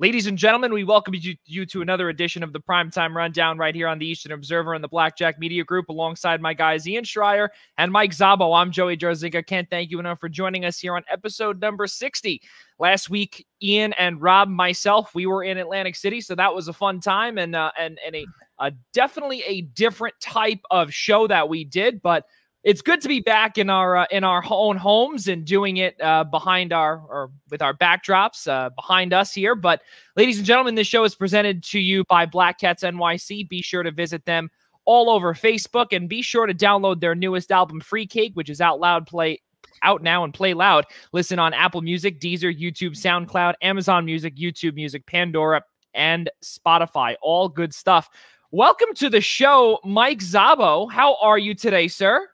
Ladies and gentlemen, we welcome you to another edition of the Primetime Rundown right here on the Eastern Observer and the Blackjack Media Group alongside my guys Ian Schraier and Mike Szabo. I'm Joey Jarzynka. Can't thank you enough for joining us here on episode number 60. Last week, Ian and Rob, myself, we were in Atlantic City, so that was a fun time and definitely a different type of show that we did, but it's good to be back in our own homes and doing it with our backdrops behind us here. But ladies and gentlemen, this show is presented to you by Black Cats NYC. Be sure to visit them all over Facebook and be sure to download their newest album, Free Cake, which is out now and play loud. Listen on Apple Music, Deezer, YouTube, SoundCloud, Amazon Music, YouTube Music, Pandora, and Spotify. All good stuff. Welcome to the show, Mike Szabo. How are you today, sir?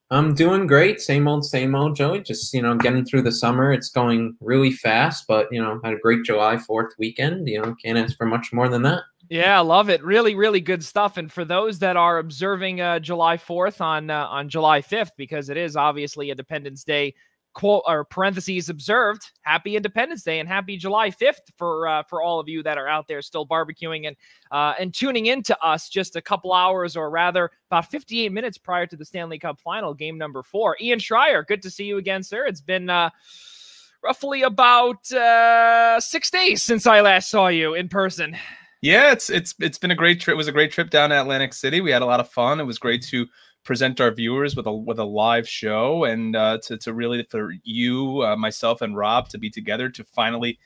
I'm doing great. Same old, Joey. Just, getting through the summer. It's going really fast, but, had a great July 4th weekend. Can't ask for much more than that. Yeah, I love it. Really, really good stuff. And for those that are observing July 4th on July 5th, because it is obviously Independence Day, quote or parentheses observed, happy Independence Day and happy July 5th for all of you that are out there still barbecuing and tuning in to us just a couple hours, or rather about 58 minutes prior to the Stanley Cup Final, game number 4. Ian Schraier, good to see you again, sir. It's been roughly about 6 days since I last saw you in person. Yeah, it's been a great trip. It was a great trip down to Atlantic City. We had a lot of fun. It was great to present our viewers with a live show, and to really, for you, myself, and Rob to be together to finally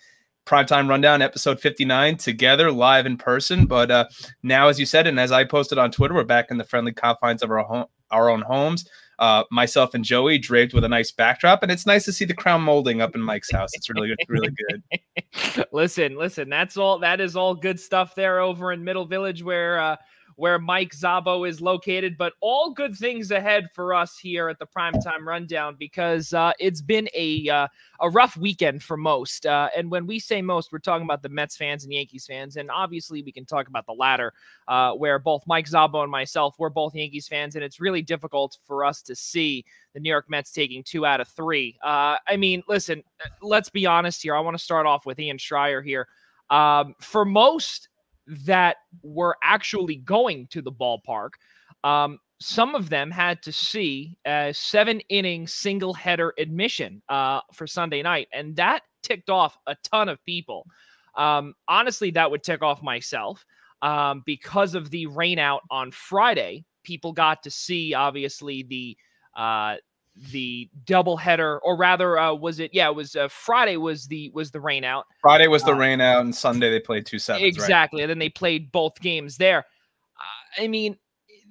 Primetime Rundown episode 59 together live in person. But now, as you said, and as I posted on Twitter, we're back in the friendly confines of our own homes. Myself and Joey draped with a nice backdrop, and it's nice to see the crown molding up in Mike's house. It's really good. Listen, that is all good stuff there over in Middle Village where Mike Szabo is located, but all good things ahead for us here at the Primetime Rundown, because it's been a rough weekend for most. And when we say most, we're talking about the Mets fans and Yankees fans. And obviously we can talk about the latter, where both Mike Szabo and myself, we're both Yankees fans. And it's really difficult for us to see the New York Mets taking 2 out of 3. I mean, listen, let's be honest here. I want to start off with Ian Schraier here. For most that were actually going to the ballpark, some of them had to see a 7-inning single-header admission for Sunday night, and that ticked off a ton of people. Honestly, that would tick off myself because of the rain out on Friday. People got to see, obviously, the doubleheader, or rather, Friday was the rain out. Friday was the rain out, and Sunday they played 2 sevens. Exactly, right? And then they played both games there. I mean,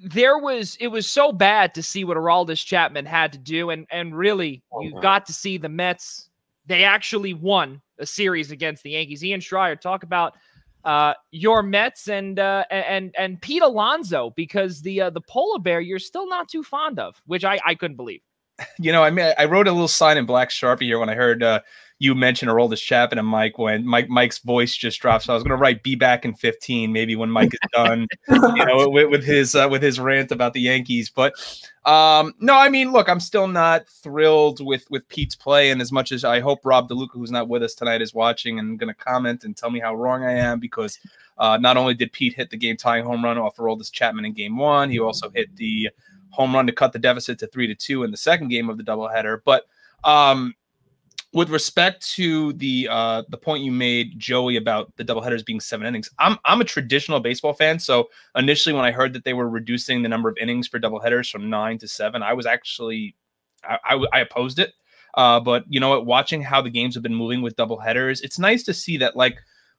it was so bad to see what Aroldis Chapman had to do, and really, you got to see the Mets. They actually won a series against the Yankees. Ian Schraier, talk about your Mets and Pete Alonso, because the polar bear you're still not too fond of, which I couldn't believe. I wrote a little sign in black Sharpie here when I heard you mention Aroldis Chapman and Mike, when Mike's voice just dropped. So I was going to write "Be back in 15," maybe when Mike is done, with his rant about the Yankees. But no, I mean, look, I'm still not thrilled with Pete's play, and as much as I hope Rob DeLuca, who's not with us tonight, is watching and going to comment and tell me how wrong I am, because not only did Pete hit the game-tying home run off Aroldis Chapman in Game 1, he also hit the home run to cut the deficit to 3-2 in the second game of the doubleheader. But with respect to the point you made, Joey, about the doubleheaders being 7 innings, I'm a traditional baseball fan. So initially, when I heard that they were reducing the number of innings for doubleheaders from 9 to 7, I was actually I opposed it. But you know what? Watching how the games have been moving with doubleheaders, it's nice to see that, like,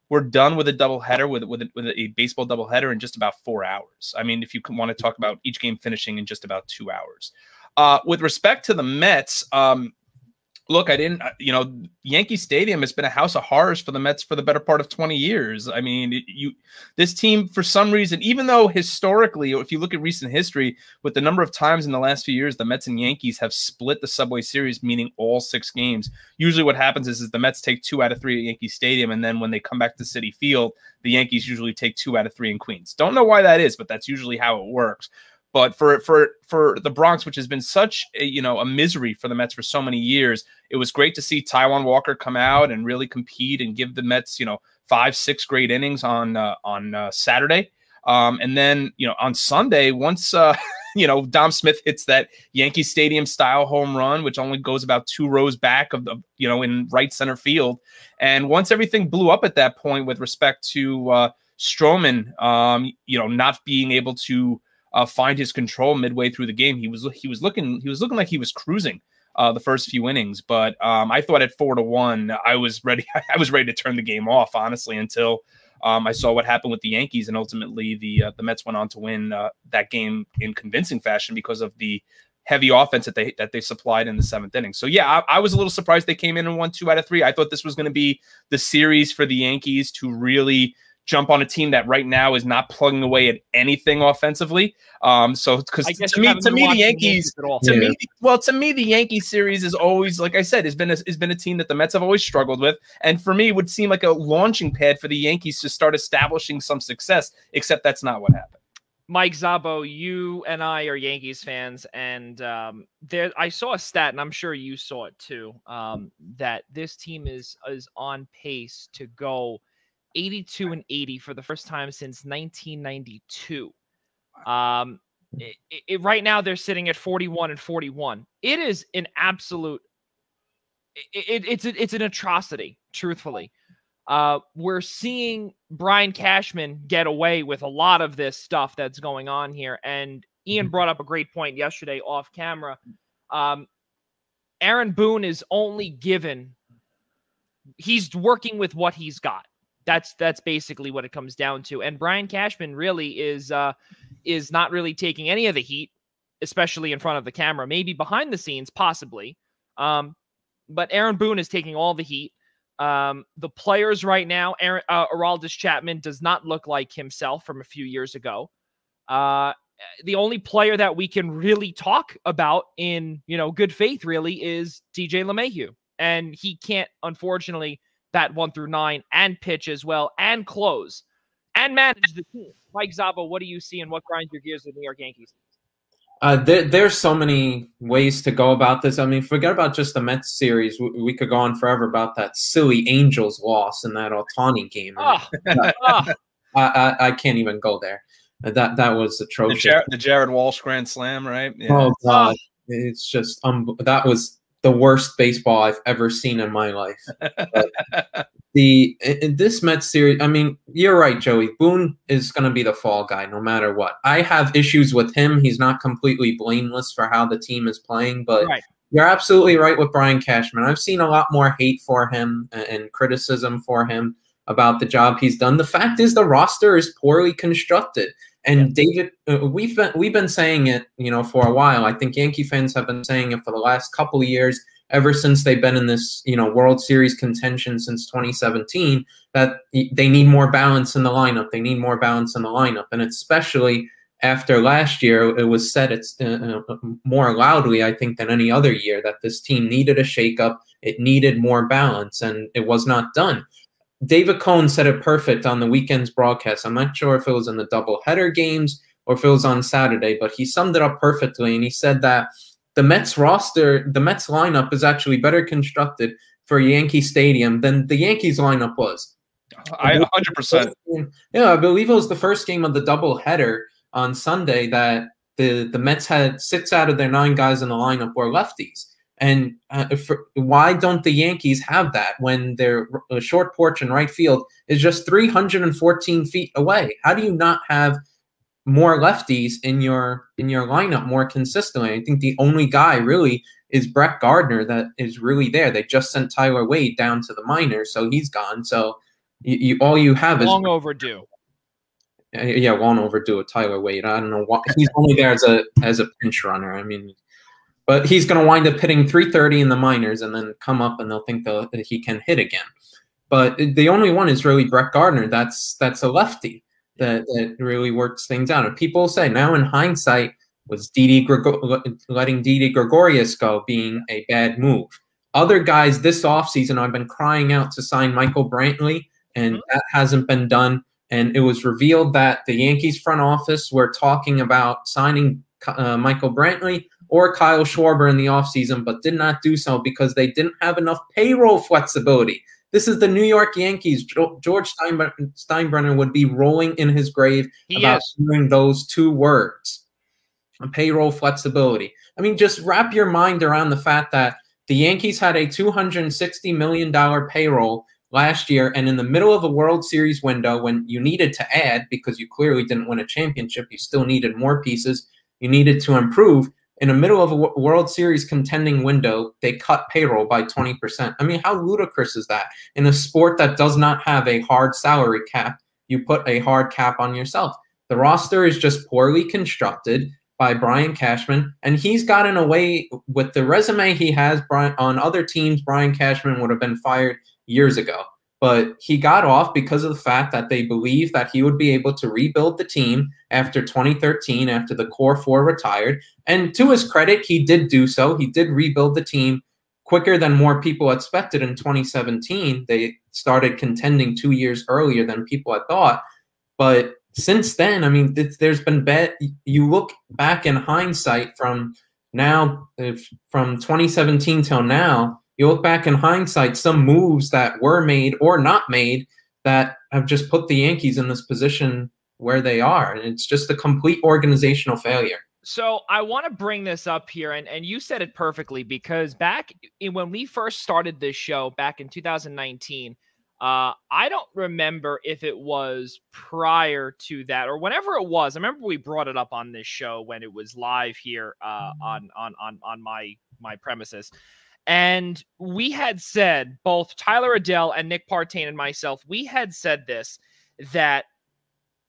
we're done with a doubleheader, with a baseball doubleheader in just about 4 hours. I mean, if you want to talk about each game finishing in just about 2 hours. With respect to the Mets, look, Yankee Stadium has been a house of horrors for the Mets for the better part of 20 years. I mean, this team, for some reason, even though historically, if you look at recent history, with the number of times in the last few years the Mets and Yankees have split the Subway Series, meaning all 6 games, usually what happens is the Mets take 2 out of 3 at Yankee Stadium, and then when they come back to Citi Field, the Yankees usually take 2 out of 3 in Queens. Don't know why that is, but that's usually how it works. But for the Bronx, which has been such a misery for the Mets for so many years, it was great to see Taiwan Walker come out and really compete and give the Mets 5-6 great innings on Saturday. And then on Sunday, once Dom Smith hits that Yankee Stadium style home run, which only goes about 2 rows back of the in right center field, and once everything blew up at that point with respect to Stroman, not being able to find his control midway through the game, he was looking like he was cruising the first few innings. But I thought at 4-1, I was ready to turn the game off, honestly, until I saw what happened with the Yankees, and ultimately the Mets went on to win that game in convincing fashion because of the heavy offense that they supplied in the 7th inning. So yeah, I was a little surprised they came in and won 2 out of 3. I thought this was going to be the series for the Yankees to really jump on a team that right now is not plugging away at anything offensively. So because to me the Yankees, to me the Yankee series is always, like I said, has been a team that the Mets have always struggled with, and for me would seem like a launching pad for the Yankees to start establishing some success. Except that's not what happened. Mike Szabo, you and I are Yankees fans, and I saw a stat, and I'm sure you saw it too, that this team is on pace to go 82-80 for the first time since 1992. Right now they're sitting at 41-41. It is an absolute. It's an atrocity, truthfully. We're seeing Brian Cashman get away with a lot of this stuff that's going on here, and Ian brought up a great point yesterday off camera. Aaron Boone is only given. He's working with what he's got. That's basically what it comes down to. And Brian Cashman really is not really taking any of the heat, especially in front of the camera, maybe behind the scenes, possibly. But Aaron Boone is taking all the heat. The players right now, Aroldis Chapman does not look like himself from a few years ago. The only player that we can really talk about in, good faith really is DJ LeMahieu. And he can't, unfortunately, bat 1 through 9 and pitch as well and close and manage the team. Mike Szabo, what do you see and what grinds your gears with the New York Yankees? There's so many ways to go about this. I mean, forget about just the Mets series. We could go on forever about that silly Angels loss in that Ohtani game. I can't even go there. That was atrocious. The Jared Walsh grand slam, right? Yeah. Oh God, it's just that was the worst baseball I've ever seen in my life. In this Mets series, I mean, you're right, Joey. Boone is going to be the fall guy no matter what. I have issues with him. He's not completely blameless for how the team is playing, but you're absolutely right with Brian Cashman. I've seen a lot more hate for him and criticism for him about the job he's done. The fact is the roster is poorly constructed. And David, we've been saying it, for a while. I think Yankee fans have been saying it for the last couple of years, ever since they've been in this, World Series contention since 2017, that they need more balance in the lineup. They need more balance in the lineup, and especially after last year, it was said more loudly, I think, than any other year that this team needed a shakeup. It needed more balance, and it was not done. David Cohn said it perfect on the weekend's broadcast. I'm not sure if it was in the doubleheader games or if it was on Saturday, but he summed it up perfectly. And he said that the Mets roster, the Mets lineup is actually better constructed for Yankee Stadium than the Yankees lineup was. 100%. Yeah, I believe it was the first game of the doubleheader on Sunday that the Mets had 6 out of their 9 guys in the lineup were lefties. And why don't the Yankees have that when their short porch in right field is just 314 feet away? How do you not have more lefties in your lineup more consistently? I think the only guy really is Brett Gardner that is really there. They just sent Tyler Wade down to the minors, so he's gone. So all you have is long overdue. Yeah, long overdue with Tyler Wade. I don't know why he's only there as a pinch runner. I mean. But he's going to wind up hitting 330 in the minors and then come up and they'll think that he can hit again. But the only one is really Brett Gardner. That's a lefty that really works things out. And people say now in hindsight, was letting Didi Gregorius go being a bad move. Other guys this offseason, I've been crying out to sign Michael Brantley, and that hasn't been done. and it was revealed that the Yankees front office were talking about signing Michael Brantley or Kyle Schwarber in the offseason, but did not do so because they didn't have enough payroll flexibility. This is the New York Yankees. George Steinbrenner would be rolling in his grave about hearing those two words, payroll flexibility. I mean, just wrap your mind around the fact that the Yankees had a $260 million payroll last year, and in the middle of a World Series window when you needed to add, because you clearly didn't win a championship, you still needed more pieces, you needed to improve. In the middle of a World Series contending window, they cut payroll by 20%. I mean, how ludicrous is that? In a sport that does not have a hard salary cap, you put a hard cap on yourself. The roster is just poorly constructed by Brian Cashman, and he's gotten away with the resume he has. On other teams, Brian Cashman would have been fired years ago. But he got off because of the fact that they believed that he would be able to rebuild the team after 2013, after the core four retired. And to his credit, he did do so. He did rebuild the team quicker than more people expected in 2017. They started contending 2 years earlier than people had thought. But since then, I mean, there's been you look back in hindsight from 2017 till now, you look back in hindsight, some moves that were made or not made that have just put the Yankees in this position where they are. And it's just a complete organizational failure. So I want to bring this up here, and you said it perfectly, because back when we first started this show back in 2019, I don't remember if it was prior to that or whenever it was. I remember we brought it up on this show when it was live here on my premises. And we had said, both Tyler Adele and Nick Partain and myself, we had said this, that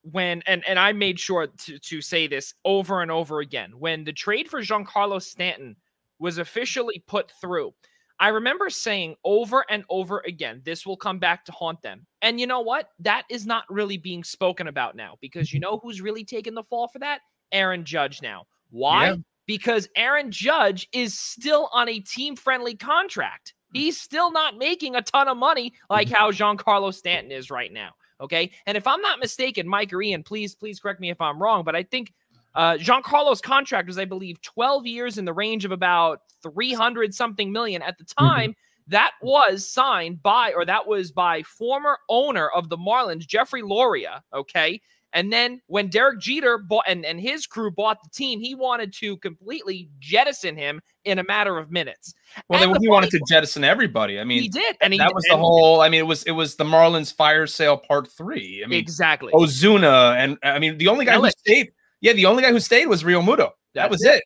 when, and I made sure to say this over and over again, when the trade for Giancarlo Stanton was officially put through, I remember saying over and over again, this will come back to haunt them. And you know what? That is not really being spoken about now, because you know who's really taking the fall for that? Aaron Judge now. Why? Yeah. Because Aaron Judge is still on a team-friendly contract. He's still not making a ton of money like how Giancarlo Stanton is right now, okay? And if I'm not mistaken, Mike or Ian, please correct me if I'm wrong, but I think Giancarlo's contract was, I believe, 12 years in the range of about 300-something million at the time. That was signed by, or that was by former owner of the Marlins, Jeffrey Loria, okay? And then when Derek Jeter bought and his crew bought the team, he wanted to completely jettison him in a matter of minutes. Well, he wanted to jettison everybody. I mean, he did, and that was the whole. I mean, it was the Marlins fire sale part 3. I mean, exactly. Ozuna, and I mean, the only guy who stayed. Yeah, the only guy who stayed was Riomudo. That was it.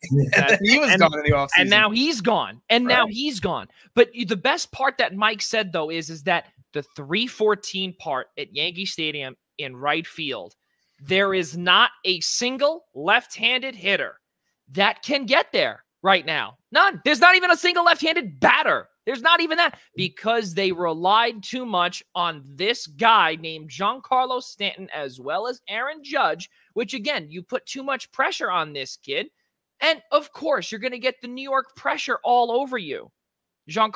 He was gone in the offseason. And now he's gone. Now he's gone. But the best part that Mike said, though, is that the 314 part at Yankee Stadium in right field, there is not a single left-handed hitter that can get there right now. None. There's not even a single left-handed batter. There's not even that, because they relied too much on this guy named Giancarlo Stanton as well as Aaron Judge, which, again, you put too much pressure on this kid. And, of course, you're going to get the New York pressure all over you.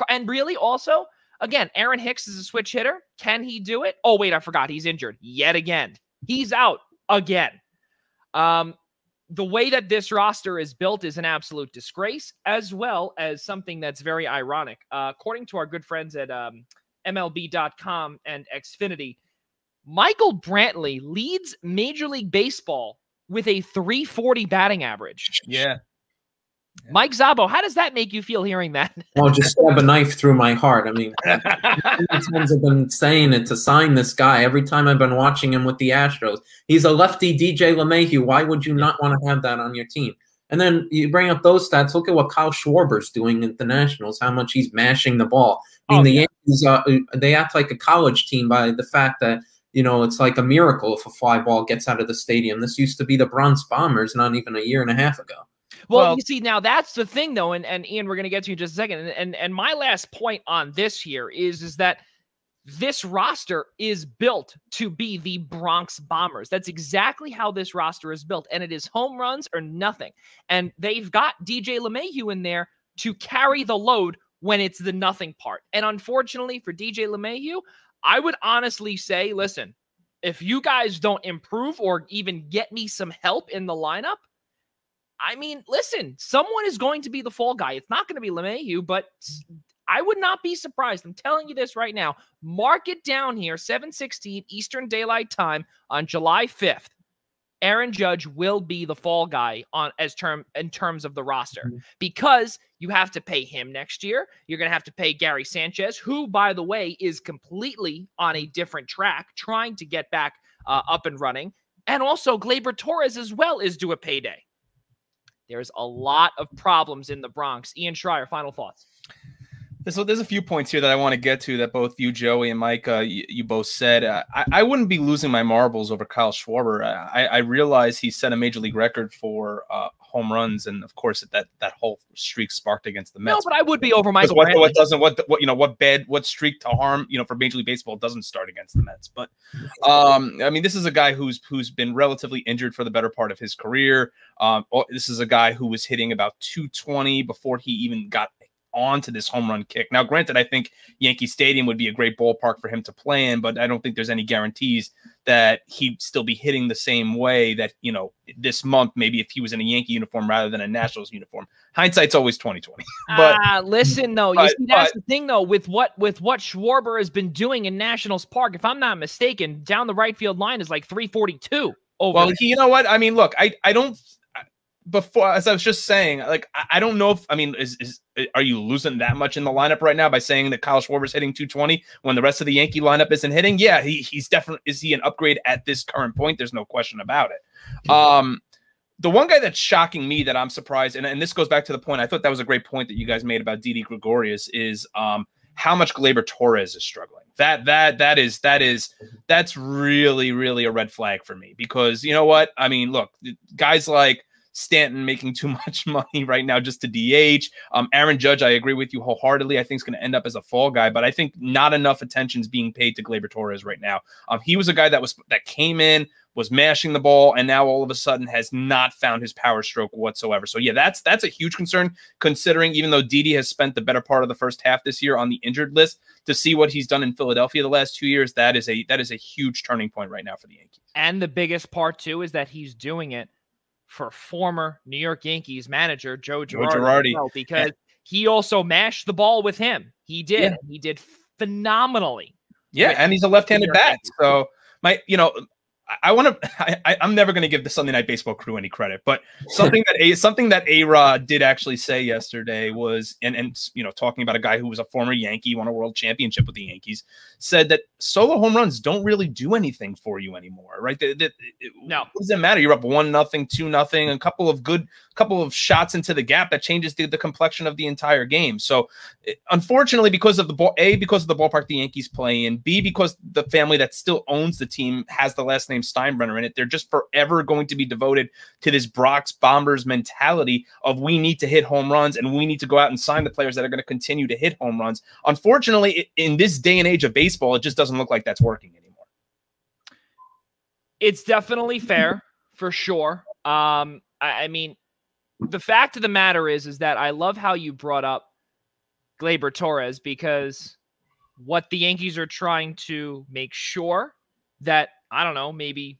And really, also, again, Aaron Hicks is a switch hitter. Can he do it? Oh, wait, I forgot. He's injured yet again. He's out again. The way that this roster is built is an absolute disgrace, as well as something that's very ironic. According to our good friends at MLB.com and Xfinity, Michael Brantley leads Major League Baseball with a 340 batting average. Yeah. Mike Szabo, how does that make you feel hearing that? Well, just stab a knife through my heart. I mean, times I've been saying it to sign this guy. Every time I've been watching him with the Astros, he's a lefty DJ LeMahieu. Why would you not want to have that on your team? And then you bring up those stats. Look at what Kyle Schwarber's doing at the Nationals, how much he's mashing the ball. I mean, the Yankees, they act like a college team by the fact that, you know, it's like a miracle if a fly ball gets out of the stadium. This used to be the Bronx Bombers not even a year and a half ago. Well, you see, now that's the thing, though, and Ian, we're going to get to you in just a second. And my last point on this here is that this roster is built to be the Bronx Bombers. That's exactly how this roster is built, and it is home runs or nothing. And they've got DJ LeMahieu in there to carry the load when it's the nothing part. And unfortunately for DJ LeMahieu, I would honestly say, listen, if you guys don't improve or even get me some help in the lineup, I mean, listen, someone is going to be the fall guy. It's not going to be LeMahieu, but I would not be surprised. I'm telling you this right now. Mark it down here, 7:16 Eastern Daylight Time on July 5th. Aaron Judge will be the fall guy in terms of the roster, because you have to pay him next year. You're going to have to pay Gary Sanchez, who, by the way, is completely on a different track, trying to get back up and running. And also Gleyber Torres as well is due a payday. There's a lot of problems in the Bronx. Ian Schraier, final thoughts. So there's a few points here that I want to get to that both you, Joey, and Mike, you both said. I wouldn't be losing my marbles over Kyle Schwarber. I realize he set a major league record for home runs, and of course that whole streak sparked against the Mets. No, but I would be over Michael. What streak to harm for Major League Baseball doesn't start against the Mets. But I mean, this is a guy who's been relatively injured for the better part of his career. This is a guy who was hitting about 220 before he even got onto this home run kick. Now, granted, I think Yankee Stadium would be a great ballpark for him to play in, but I don't think there's any guarantees that he'd still be hitting the same way that, this month, maybe if he was in a Yankee uniform rather than a Nationals uniform. Hindsight's always 20/20. But listen, though, that's the thing, though, with what Schwarber has been doing in Nationals Park, if I'm not mistaken, down the right field line is like 342 over. Well, you know what? I mean, look, I don't. Before, as I was just saying, like, I don't know if, I mean, are you losing that much in the lineup right now by saying that Kyle Schwarber's hitting 220 when the rest of the Yankee lineup isn't hitting? Yeah, he's definitely, is he an upgrade at this current point? There's no question about it. The one guy that's shocking me that I'm surprised, and this goes back to the point, I thought that was a great point that you guys made about Didi Gregorius, is how much Gleyber Torres is struggling. That's really, really a red flag for me, because you know what? I mean, look, guys like Stanton making too much money right now just to DH. Aaron Judge, I agree with you wholeheartedly. I think is going to end up as a fall guy, but I think not enough attention is being paid to Gleyber Torres right now. He was a guy that came in, was mashing the ball, and now all of a sudden has not found his power stroke whatsoever. So yeah, that's a huge concern, considering even though Didi has spent the better part of the first half this year on the injured list, to see what he's done in Philadelphia the last 2 years, that is a huge turning point right now for the Yankees. And the biggest part too is that he's doing it for former New York Yankees manager Joe Girardi, because he also mashed the ball with him. He did. Yeah. He did phenomenally. Yeah, and he's a left-handed bat. So I'm never going to give the Sunday Night Baseball crew any credit, but something that A-Rod did actually say yesterday was, and talking about a guy who was a former Yankee, won a world championship with the Yankees, said that solo home runs don't really do anything for you anymore, right? No, what does it matter? You're up 1-0, 2-0, a couple of shots into the gap that changes the complexion of the entire game. So unfortunately, because of the ballpark the Yankees play in, B, because the family that still owns the team has the last name Steinbrenner in it, they're just forever going to be devoted to this Bronx Bombers mentality of we need to hit home runs and we need to go out and sign the players that are going to continue to hit home runs. Unfortunately, in this day and age of baseball, it just doesn't look like that's working anymore. It's definitely fair, for sure. I mean, the fact of the matter is that I love how you brought up Gleyber Torres, because what the Yankees are trying to make sure that, I don't know, maybe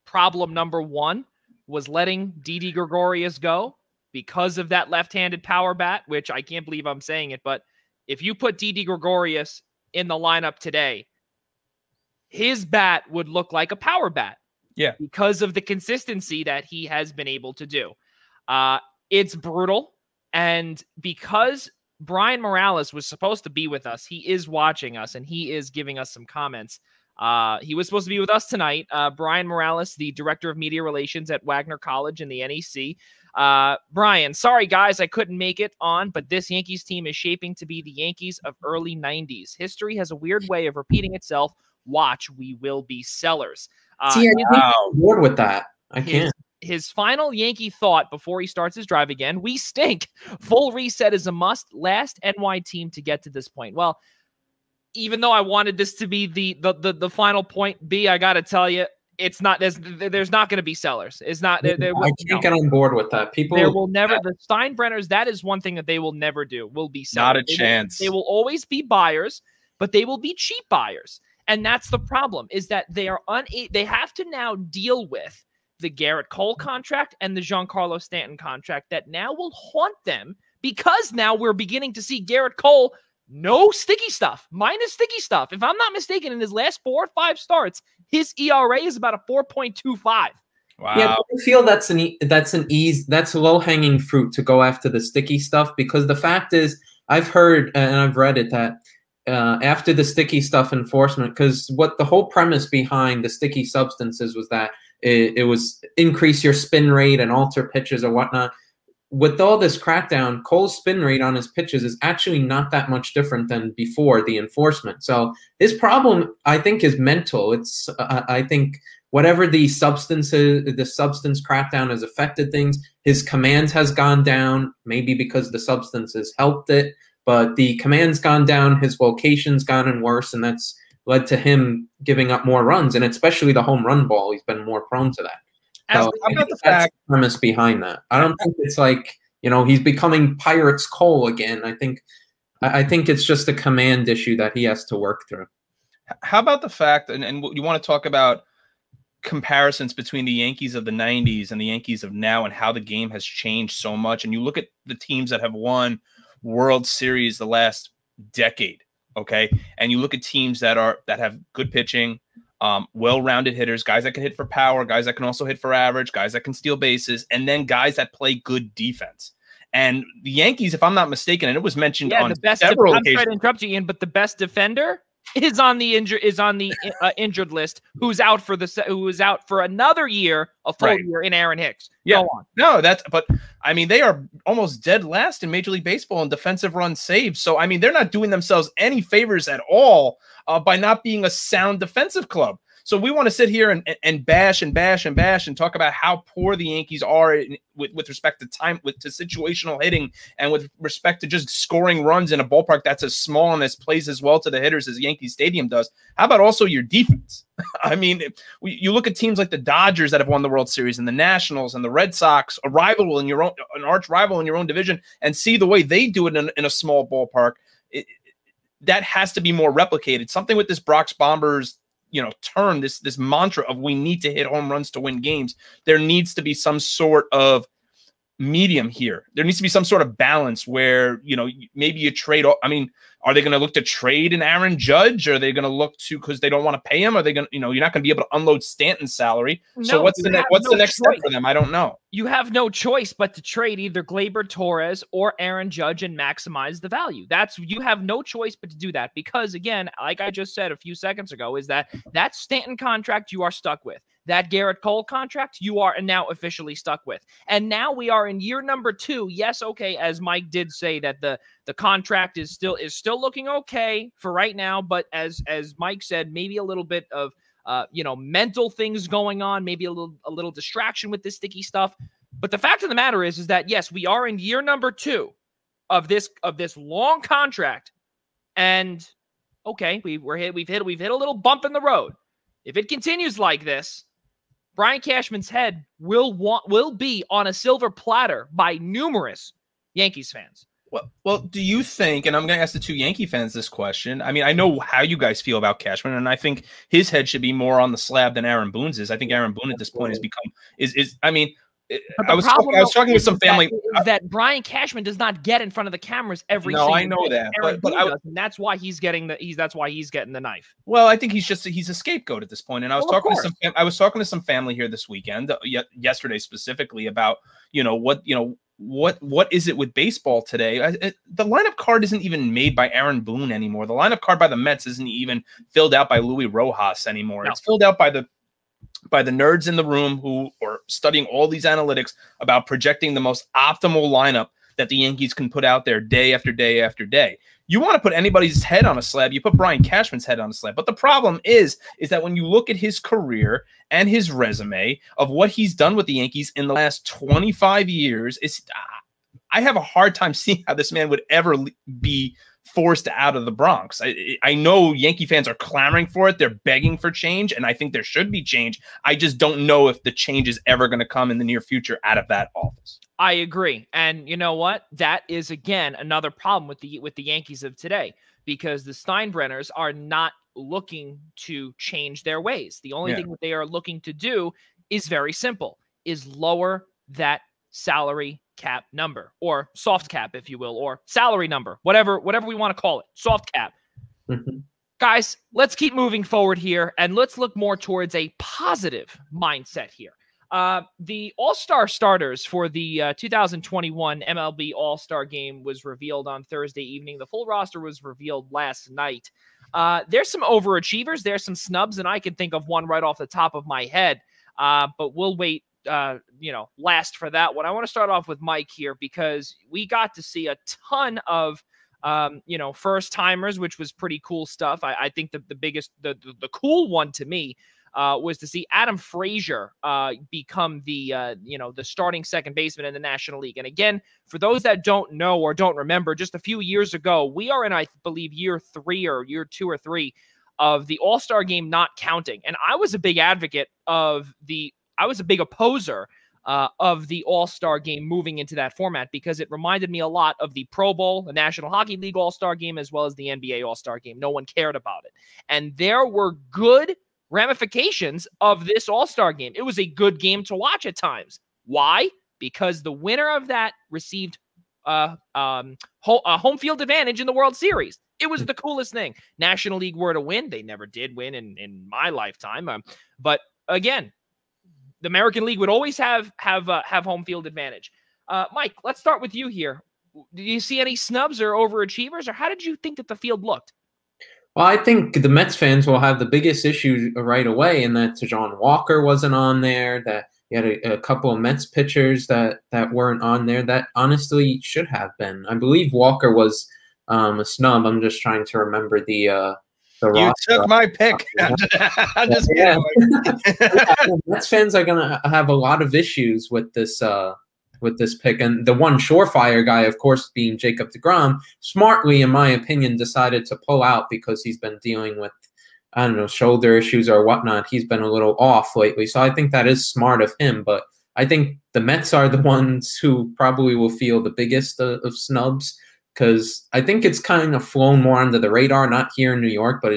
problem number one was letting Didi Gregorius go because of that left-handed power bat, which I can't believe I'm saying it, but if you put Didi Gregorius in the lineup today, his bat would look like a power bat. Yeah. Because of the consistency that he has been able to do. It's brutal. And because Brian Morales was supposed to be with us, he is watching us and he is giving us some comments. He was supposed to be with us tonight. Brian Morales, the director of media relations at Wagner College in the NEC. Brian, sorry guys, I couldn't make it on, but this Yankees team is shaping to be the Yankees of early 90s. History has a weird way of repeating itself. Watch, we will be sellers. See, I'm bored with that. I can't. His final Yankee thought before he starts his drive again: we stink. Full reset is a must. Last NY team to get to this point. Well, even though I wanted this to be the final point, B, I got to tell you, it's not. There's not going to be sellers. It's not. I can't get on board with that. People, there will never. The Steinbrenners. That is one thing that they will never do. Will be sellers. Not a chance. They will always be buyers, but they will be cheap buyers. And that's the problem, is that they have to now deal with the Garrett Cole contract and the Giancarlo Stanton contract that now will haunt them, because now we're beginning to see Garrett Cole, no sticky stuff, minus sticky stuff. If I'm not mistaken, in his last 4 or 5 starts, his ERA is about a 4.25. Wow. Yeah, I feel that's low hanging fruit to go after the sticky stuff, because the fact is, I've heard and I've read it that after the sticky stuff enforcement, because what the whole premise behind the sticky substances was that it was increase your spin rate and alter pitches or whatnot. With all this crackdown, Cole's spin rate on his pitches is actually not that much different than before the enforcement. So his problem, I think, is mental. It's I think whatever the substance crackdown has affected things, his command has gone down, maybe because the substances helped it, but the command's gone down, his location's gotten worse, and that's led to him giving up more runs, and especially the home run ball, he's been more prone to that. So that's the premise behind that. I don't think it's like, he's becoming Pirates Cole again. I think it's just a command issue that he has to work through. How about the fact, and you want to talk about comparisons between the Yankees of the 90s and the Yankees of now, and how the game has changed so much, and you look at the teams that have won World Series the last decade, okay, and you look at teams that have good pitching, well-rounded hitters, guys that can hit for power, guys that can also hit for average, guys that can steal bases, and then guys that play good defense. And the Yankees, if I'm not mistaken, and it was mentioned on several occasions. I'm sorry to interrupt you, Ian, but the best defender is on the injured list, who's out for another year, a full year, in Aaron Hicks. Yeah. Go on. No, but I mean, they are almost dead last in Major League Baseball in defensive runs saved. So I mean, they're not doing themselves any favors at all by not being a sound defensive club. So we want to sit here and bash and talk about how poor the Yankees are with respect to to situational hitting, and with respect to just scoring runs in a ballpark that's as small and as plays as well to the hitters as Yankee Stadium does. How about also your defense? I mean, you look at teams like the Dodgers that have won the World Series, and the Nationals and the Red Sox, an arch rival in your own division, and see the way they do it in a small ballpark. That has to be more replicated. Something with this Bronx Bombers turn, this mantra of we need to hit home runs to win games. There needs to be some sort of medium here. There needs to be some sort of balance where, maybe you trade. I mean, are they going to look to trade an Aaron Judge? Are they going to look to, because they don't want to pay him? Are they going to, you're not going to be able to unload Stanton's salary. So what's the next step for them? I don't know. You have no choice but to trade either Gleyber Torres or Aaron Judge and maximize the value. You have no choice but to do that, because again, like I just said a few seconds ago, is that Stanton contract you are stuck with. That Garrett Cole contract you are now officially stuck with. And now we are in year number 2. Yes, okay, as Mike did say, that the contract is still looking okay for right now, but as Mike said, maybe a little bit of mental things going on, maybe a little distraction with this sticky stuff. But the fact of the matter is that yes, we are in year number 2 of this long contract, and okay, we've hit a little bump in the road. If it continues like this, Brian Cashman's head will be on a silver platter by numerous Yankees fans. Well, do you think, and I'm going to ask the 2 Yankee fans this question. I mean, I know how you guys feel about Cashman, and I think his head should be more on the slab than Aaron Boone's is. I think Aaron Boone at this point has become I was talking with some family. That Brian Cashman does not get in front of the cameras every. No, I know that, and that's why he's getting the knife. Well, I think he's a scapegoat at this point. And I was talking to some family here this weekend, yesterday specifically, about what is it with baseball today? The lineup card isn't even made by Aaron Boone anymore. The lineup card by the Mets isn't even filled out by Luis Rojas anymore. No. It's filled out by the nerds in the room who are studying all these analytics about projecting the most optimal lineup that the Yankees can put out there day after day after day. You want to put anybody's head on a slab, you put Brian Cashman's head on a slab. But the problem is that when you look at his career and his resume of what he's done with the Yankees in the last 25 years, I have a hard time seeing how this man would ever be forced out of the Bronx. I know Yankee fans are clamoring for it. They're begging for change, and I think there should be change. I just don't know if the change is ever going to come in the near future out of that office. I agree. And you know what? That is, again, another problem with the Yankees of today, because the Steinbrenners are not looking to change their ways. The only thing that they are looking to do is very simple, is lower that salary cap number, or soft cap, if you will, or salary number, whatever we want to call it, soft cap. Guys, let's keep moving forward here, and let's look more towards a positive mindset here. The All-Star starters for the 2021 MLB All-Star Game was revealed on Thursday evening. The full roster was revealed last night. There's some overachievers, there's some snubs, and I can think of one right off the top of my head, but we'll wait last for that one. I want to start off with Mike here because we got to see a ton of first timers, which was pretty cool stuff. I think the biggest, the cool one to me was to see Adam Frazier become the starting second baseman in the National League. And again, for those that don't know or don't remember, just a few years ago, we are in, I believe, year 3 or year 2 or 3 of the All-Star Game not counting. And I was a big advocate of I was a big opposer of the All-Star Game moving into that format because it reminded me a lot of the Pro Bowl, the National Hockey League All-Star Game, as well as the NBA All-Star Game. No one cared about it. And there were good ramifications of this All-Star Game. It was a good game to watch at times. Why? Because the winner of that received a home field advantage in the World Series. It was the coolest thing. National League were to win. They never did win in my lifetime. But again, the American League would always have home field advantage. Mike, let's start with you here. Do you see any snubs or overachievers, or how did you think that the field looked? Well, I think the Mets fans will have the biggest issue right away, and that Taiwan Walker wasn't on there, that you had a couple of Mets pitchers that weren't on there that honestly should have been. I believe Walker was a snub. I'm just trying to remember the you took my pick. I'm just kidding. Mets fans are gonna have a lot of issues with this pick, and the one surefire guy, of course, being Jacob Degrom, smartly, in my opinion, decided to pull out because he's been dealing with, I don't know, shoulder issues or whatnot. He's been a little off lately, so I think that is smart of him. But I think the Mets are the ones who probably will feel the biggest of snubs, because I think it's kind of flown more under the radar, not here in New York, but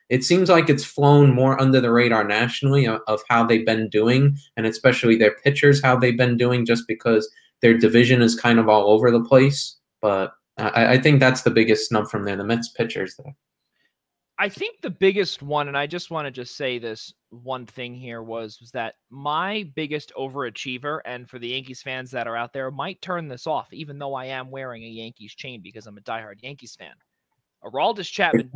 it seems like it's flown more under the radar nationally of how they've been doing, and especially their pitchers, how they've been doing, just because their division is kind of all over the place. But I think that's the biggest snub from there, the Mets pitchers there. I think the biggest one, and I just want to say this one thing here, was that my biggest overachiever, and for the Yankees fans that are out there, might turn this off, even though I am wearing a Yankees chain because I'm a diehard Yankees fan. Aroldis Chapman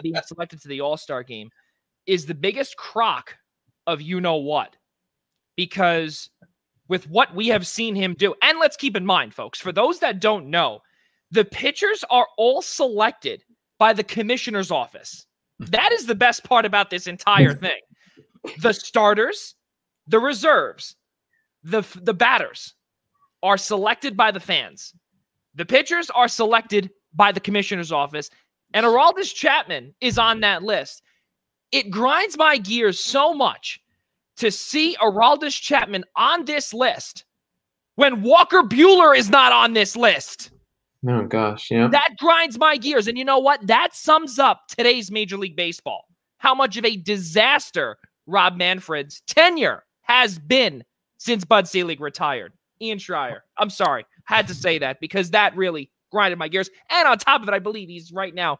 being selected to the All-Star Game is the biggest crock of you-know-what. Because with what we have seen him do, and let's keep in mind, folks, for those that don't know, the pitchers are all selected by the commissioner's office. That is the best part about this entire thing. The starters, the reserves, the batters are selected by the fans. The pitchers are selected by the commissioner's office, and Aroldis Chapman is on that list. It grinds my gears so much to see Aroldis Chapman on this list when Walker Buehler is not on this list. Oh, gosh, yeah. That grinds my gears. And you know what? That sums up today's Major League Baseball. How much of a disaster Rob Manfred's tenure has been since Bud Selig retired. Ian Schraier. I'm sorry. Had to say that because that really grinded my gears. And on top of it, I believe he's right now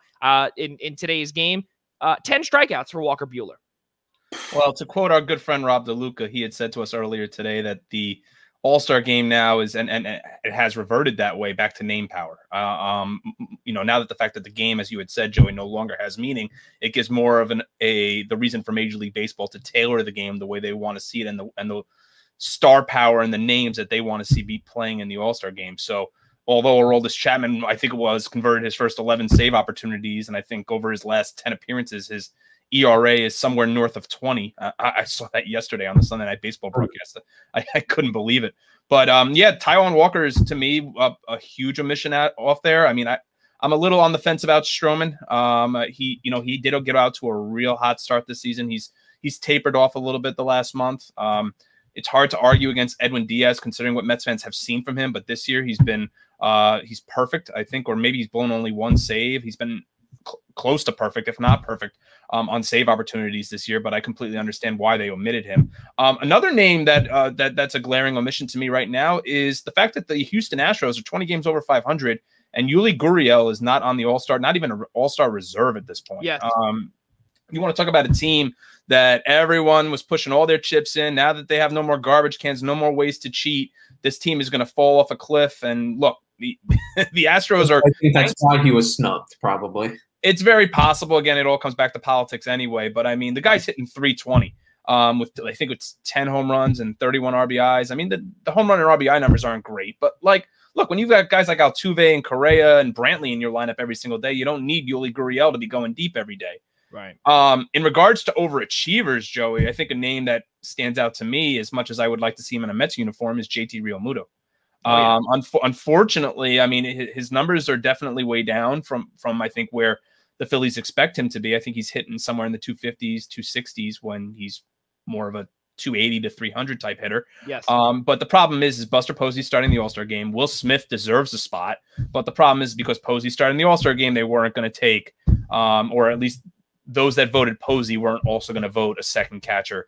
in today's game, 10 strikeouts for Walker Buehler. Well, to quote our good friend Rob DeLuca, he had said to us earlier today that the All-Star Game now is, and it has reverted that way back to name power. Now that the fact that the game, as you had said, Joey, no longer has meaning, it gives more of the reason for Major League Baseball to tailor the game the way they want to see it, and the star power and the names that they want to see be playing in the All-Star Game. So although Aroldis Chapman, I think it was, converted his first 11 save opportunities, and I think over his last 10 appearances, his ERA is somewhere north of 20. I saw that yesterday on the Sunday Night Baseball broadcast. I couldn't believe it. But yeah, Taiwan Walker is, to me, a huge omission off there. I mean, I'm a little on the fence about Stroman. He did get out to a real hot start this season. He's tapered off a little bit the last month. It's hard to argue against Edwin Diaz considering what Mets fans have seen from him. But this year he's been he's perfect, I think, or maybe he's blown only one save. He's been close to perfect, if not perfect, on save opportunities this year. But I completely understand why they omitted him. Another name that's a glaring omission to me right now is the fact that the Houston Astros are 20 games over 500, and Yuli Gurriel is not on the All-Star, not even an All-Star reserve at this point. Yes. You want to talk about a team that everyone was pushing all their chips in. Now that they have no more garbage cans, no more ways to cheat, this team is going to fall off a cliff. And look, the Astros are. I think that's why he was snubbed, probably. It's very possible. Again, it all comes back to politics anyway. But I mean, the guy's hitting 320 with I think it's 10 home runs and 31 RBIs. I mean, the home run and RBI numbers aren't great, but like, look, when you've got guys like Altuve and Correa and Brantley in your lineup every single day, you don't need Yuli Gurriel to be going deep every day. Right. In regards to overachievers, Joey, I think a name that stands out to me as much as I would like to see him in a Mets uniform is JT Realmuto. Unfortunately, I mean, his numbers are definitely way down from I think where the Phillies expect him to be. I think he's hitting somewhere in the 250s, 260s when he's more of a 280 to 300 type hitter. Yes. But the problem is Buster Posey's starting the All-Star game. Will Smith deserves a spot, but the problem is because Posey started in the All-Star game, they weren't going to take, or at least those that voted Posey weren't also going to vote a second catcher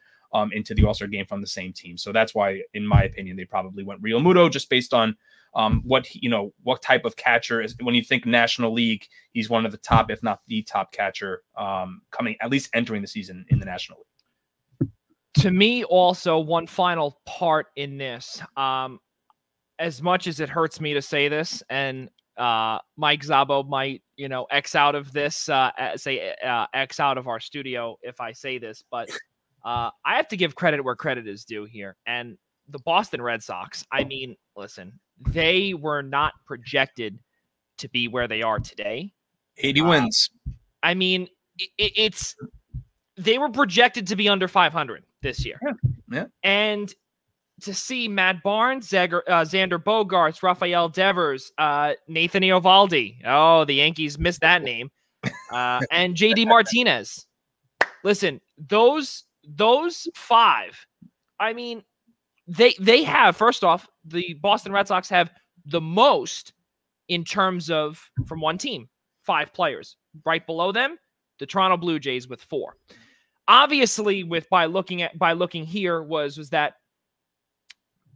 into the All-Star game from the same team. So that's why, in my opinion, they probably went Riomudo just based on what type of catcher is. When you think National League, he's one of the top, if not the top catcher coming, at least entering the season in the National League. To me, also, one final part in this, as much as it hurts me to say this, and Mike Szabo might, X out of this, X out of our studio if I say this, but I have to give credit where credit is due here. And the Boston Red Sox, I mean, listen, they were not projected to be where they are today. 80 wins. I mean, they were projected to be under 500 this year. Yeah. And to see Matt Barnes, Xander Bogaerts, Rafael Devers, Nathan Eovaldi. Oh, the Yankees missed that name. And JD Martinez. Listen, those five, I mean, they have, first off, the Boston Red Sox have the most in terms of, from one team, 5 players. Right below them, the Toronto Blue Jays with 4. Obviously, by looking here was that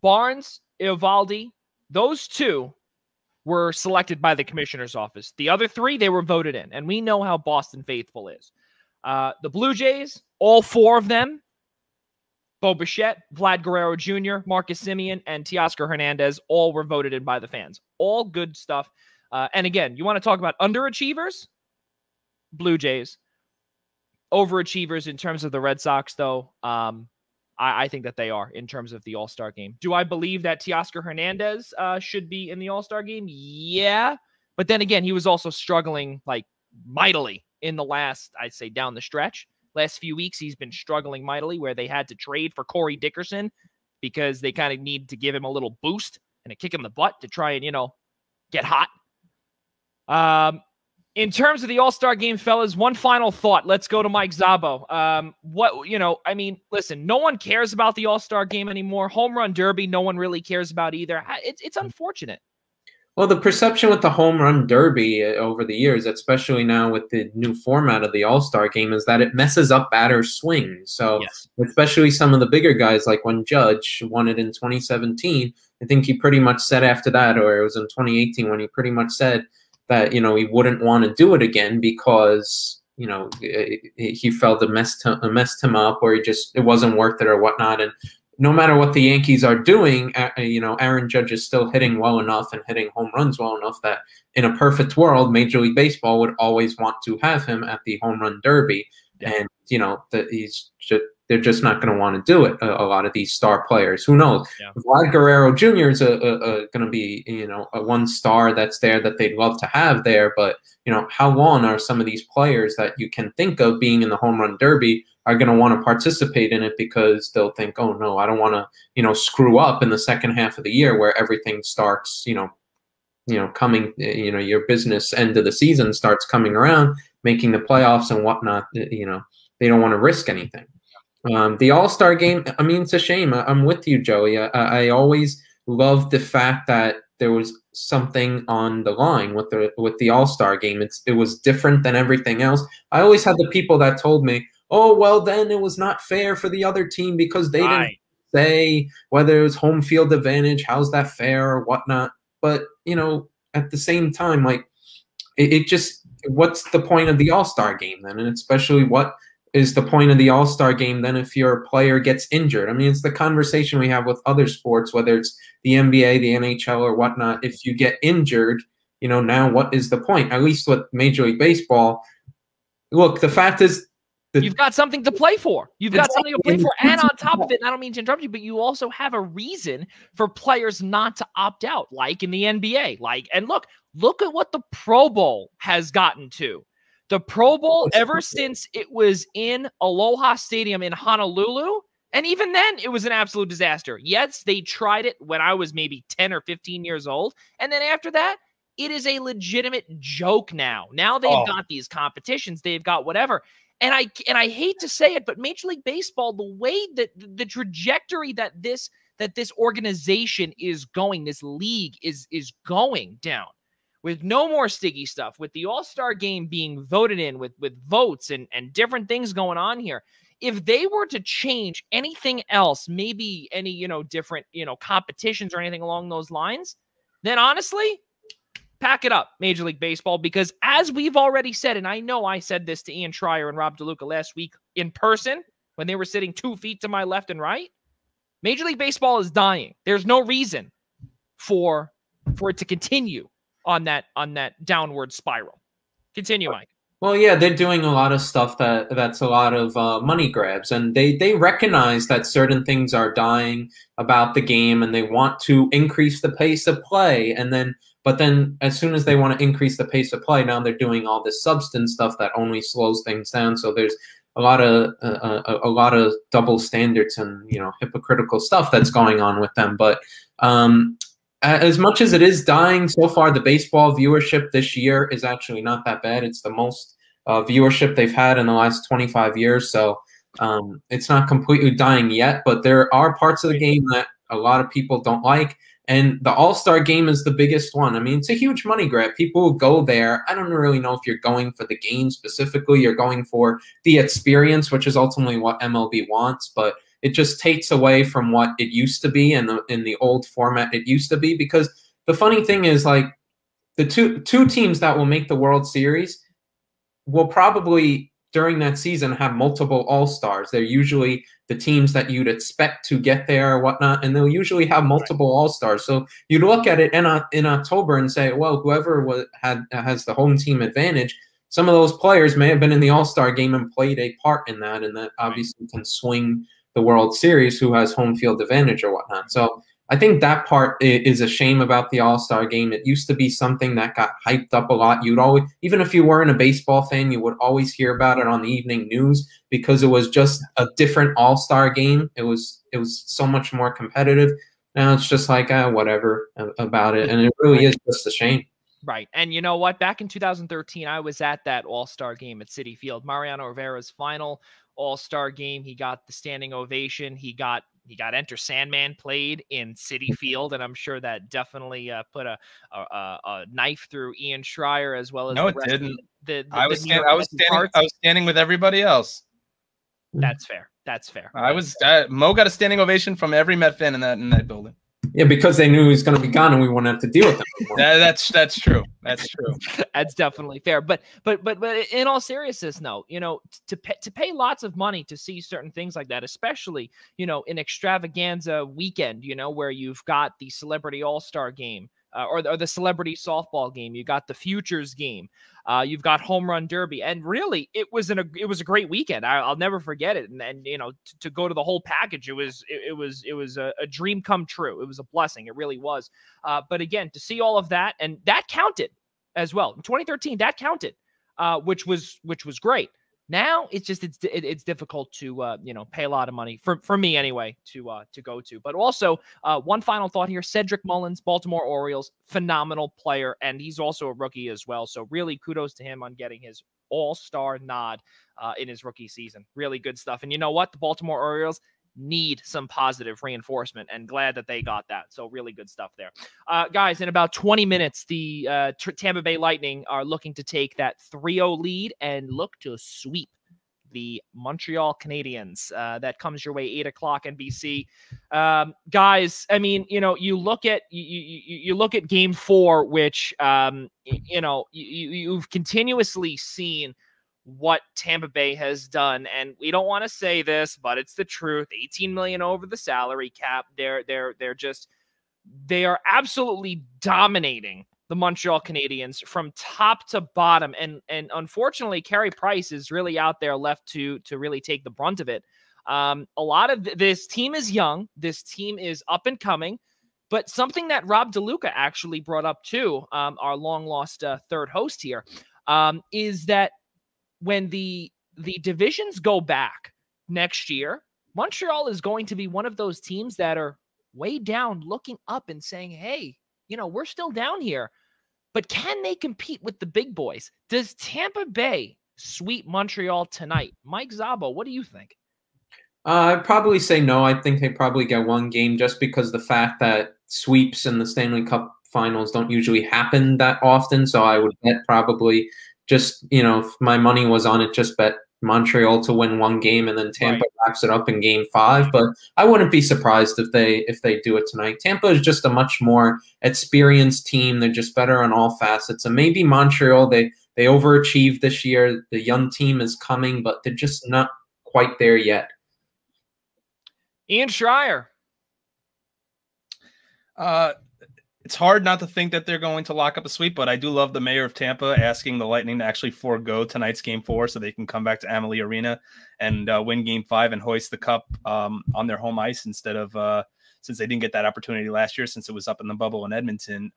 Barnes, Eovaldi, those 2 were selected by the commissioner's office. The other 3, they were voted in, and we know how Boston faithful is. The Blue Jays, all 4 of them, Bo Bichette, Vlad Guerrero Jr., Marcus Semien, and Teoscar Hernandez, all were voted in by the fans. All good stuff. And again, you want to talk about underachievers? Blue Jays. Overachievers in terms of the Red Sox, though, I think that they are in terms of the All-Star game. Do I believe that Teoscar Hernandez should be in the All-Star game? Yeah. But then again, he was also struggling like mightily in the last, I'd say, down the stretch. Last few weeks, he's been struggling mightily where they had to trade for Corey Dickerson because they kind of need to give him a little boost and a kick in the butt to try and, get hot. In terms of the All-Star game, fellas, one final thought. Let's go to Mike Szabo. I mean, listen, no one cares about the All-Star game anymore. Home Run Derby, no one really cares about either. It's unfortunate. Well, the perception with the Home Run Derby over the years, especially now with the new format of the All-Star game, is that it messes up batters' swings. So yes. Especially some of the bigger guys, like when Judge won it in 2017, I think he pretty much said after that, or it was in 2018 when he pretty much said that, he wouldn't want to do it again because, he felt it messed him up, or it wasn't worth it or whatnot. And no matter what the Yankees are doing, Aaron Judge is still hitting well enough and hitting home runs well enough that in a perfect world, Major League Baseball would always want to have him at the Home Run Derby. Yeah. And, they're just not going to want to do it. A lot of these star players, who knows? Yeah. Vlad Guerrero Jr. is going to be, a one star that's there that they'd love to have there. But, how long are some of these players that you can think of being in the Home Run Derby are going to want to participate in it because they'll think, oh, no, I don't want to, screw up in the second half of the year where everything starts, coming, your business end of the season starts coming around, making the playoffs and whatnot, they don't want to risk anything. The All-Star game, I mean, it's a shame. I'm with you, Joey. I always loved the fact that there was something on the line with the All-Star game. It was different than everything else. I always had the people that told me, oh, well, then it was not fair for the other team because they didn't say whether it was home field advantage, how's that fair or whatnot. But, you know, at the same time, like, it just, what's the point of the All-Star game then? And especially what is the point of the All-Star game then if your player gets injured? I mean, it's the conversation we have with other sports, whether it's the NBA, the NHL, or whatnot. If you get injured, you know, now what is the point? At least with Major League Baseball, look, the fact is, you've got something to play for. You've got something to play for. And on top of it, and I don't mean to interrupt you, but you also have a reason for players not to opt out, like in the NBA. Like, and look at what the Pro Bowl has gotten to. The Pro Bowl, ever since it was in Aloha Stadium in Honolulu, and even then, it was an absolute disaster. Yes, they tried it when I was maybe 10 or 15 years old. And then after that, it is a legitimate joke now. Now they've got these competitions. They've got whatever. And I hate to say it, but Major League Baseball, the way that the trajectory that this organization is going, this league is going down, with no more sticky stuff, with the All-Star game being voted in, with votes and different things going on here. If they were to change anything else, maybe any, you know, different, you know, competitions or anything along those lines, then honestly, pack it up, Major League Baseball, because as we've already said, and I know I said this to Ian Schraier and Rob DeLuca last week in person when they were sitting 2 feet to my left and right, Major League Baseball is dying. There's no reason for it to continue on that downward spiral. Continue, Mike. Well, yeah, they're doing a lot of stuff that's a lot of money grabs, and they recognize that certain things are dying about the game, and they want to increase the pace of play. But then, as soon as they want to increase the pace of play, now they're doing all this substance stuff that only slows things down. So there's a lot of double standards and, you know, hypocritical stuff that's going on with them. But as much as it is dying so far, the baseball viewership this year is actually not that bad. It's the most viewership they've had in the last 25 years. So it's not completely dying yet, but there are parts of the game that a lot of people don't like. And the All-Star game is the biggest one. I mean, it's a huge money grab. People will go there. I don't really know if you're going for the game specifically. You're going for the experience, which is ultimately what MLB wants. But it just takes away from what it used to be in the old format it used to be. Because the funny thing is, like, the two teams that will make the World Series will probably, during that season, have multiple All-Stars. They're usually the teams that you'd expect to get there or whatnot, and they'll usually have multiple All-Stars. So you'd look at it in October and say, well, whoever has the home team advantage, some of those players may have been in the All-Star game and played a part in that, and that obviously can swing the World Series, who has home field advantage or whatnot. So I think that part is a shame about the All-Star game. It used to be something that got hyped up a lot. You'd always, even if you weren't a baseball fan, you would always hear about it on the evening news because it was just a different All-Star game. It was so much more competitive. Now it's just like, whatever about it. And it really is just a shame. Right. And you know what? Back in 2013, I was at that All-Star game at Citi Field. Mariano Rivera's final All-Star game. He got the standing ovation. He got Enter Sandman played in Citi Field, and I'm sure that definitely put a knife through Ian Schraier as well as no, it didn't. I was standing with everybody else. That's fair. That's fair. Mo got a standing ovation from every Met fan in that building. Yeah, because they knew he was going to be gone and we wouldn't have to deal with them anymore. That's true. That's true. That's definitely fair. But in all seriousness, no, you know, to pay lots of money to see certain things like that, especially, you know, an extravaganza weekend, you know, where you've got the Celebrity All-Star game or the Celebrity Softball game, you got the Futures game, you've got Home Run Derby, and really it was a great weekend. I'll never forget it. And you know, to go to the whole package, it was a dream come true. It was a blessing. It really was. But again, to see all of that, and that counted as well in 2013, that counted, which was great. Now it's just it's difficult to you know, pay a lot of money for me anyway to go to. But also one final thought here: Cedric Mullins, Baltimore Orioles, phenomenal player, and he's also a rookie as well. So really kudos to him on getting his All-Star nod in his rookie season. Really good stuff. And you know what? The Baltimore Orioles, need some positive reinforcement, and glad that they got that. So really good stuff there. Guys, in about 20 minutes, the Tampa Bay Lightning are looking to take that 3-0 lead and look to sweep the Montreal Canadiens. That comes your way 8 o'clock NBC. Guys, I mean, you know, you look at Game 4, which you know, you've continuously seen what Tampa Bay has done, and we don't want to say this, but it's the truth. 18 million over the salary cap. They are absolutely dominating the Montreal Canadiens from top to bottom, and unfortunately, Carey Price is really out there left to really take the brunt of it. A lot of this team is young. This team is up and coming, but something that Rob DeLuca actually brought up too, our long lost third host here, is that when the divisions go back next year, Montreal is going to be one of those teams that are way down, looking up and saying, hey, you know, we're still down here, but can they compete with the big boys? Does Tampa Bay sweep Montreal tonight? Mike Szabo, what do you think? I'd probably say no. I think they probably get one game, just because the fact that sweeps in the Stanley Cup finals don't usually happen that often. So I would bet probably, just, you know, if my money was on it, just bet Montreal to win one game, and then Tampa wraps it up in Game 5. But I wouldn't be surprised if they do it tonight. Tampa is just a much more experienced team. They're just better on all facets. And maybe Montreal, they overachieved this year. The young team is coming, but they're just not quite there yet. Ian Schraier. It's hard not to think that they're going to lock up a sweep, but I do love the mayor of Tampa asking the Lightning to actually forego tonight's Game 4 so they can come back to Amalie Arena and win Game 5 and hoist the cup on their home ice instead of since they didn't get that opportunity last year since it was up in the bubble in Edmonton.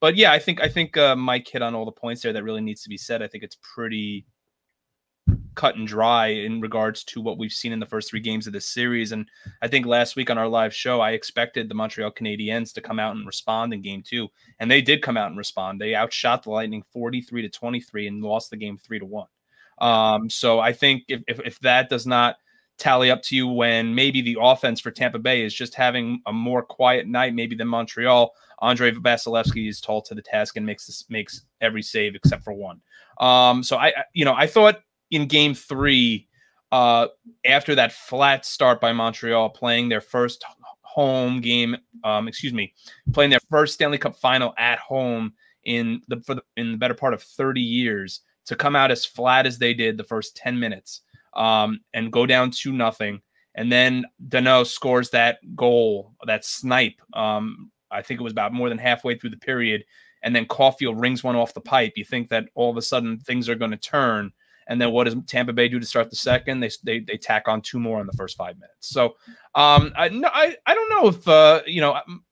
But yeah, I think Mike hit on all the points there that really needs to be said. I think it's pretty cut and dry in regards to what we've seen in the first 3 games of this series. And I think last week on our live show, I expected the Montreal Canadiens to come out and respond in Game 2. And they did come out and respond. They outshot the Lightning 43-23 and lost the game 3-1. So I think if that does not tally up to you when maybe the offense for Tampa Bay is just having a more quiet night, maybe than Montreal, Andrei Vasilevsky is tall to the task and makes every save except for one. So I thought in Game 3, after that flat start by Montreal, playing their first home game, playing their first Stanley Cup final at home in the better part of 30 years, to come out as flat as they did the first 10 minutes and go down 2-0, and then Danault scores that goal, that snipe. I think it was about more than halfway through the period, and then Caulfield rings one off the pipe. You think that all of a sudden things are going to turn. And then what does Tampa Bay do to start the second? They tack on 2 more in the first 5 minutes. So I don't know if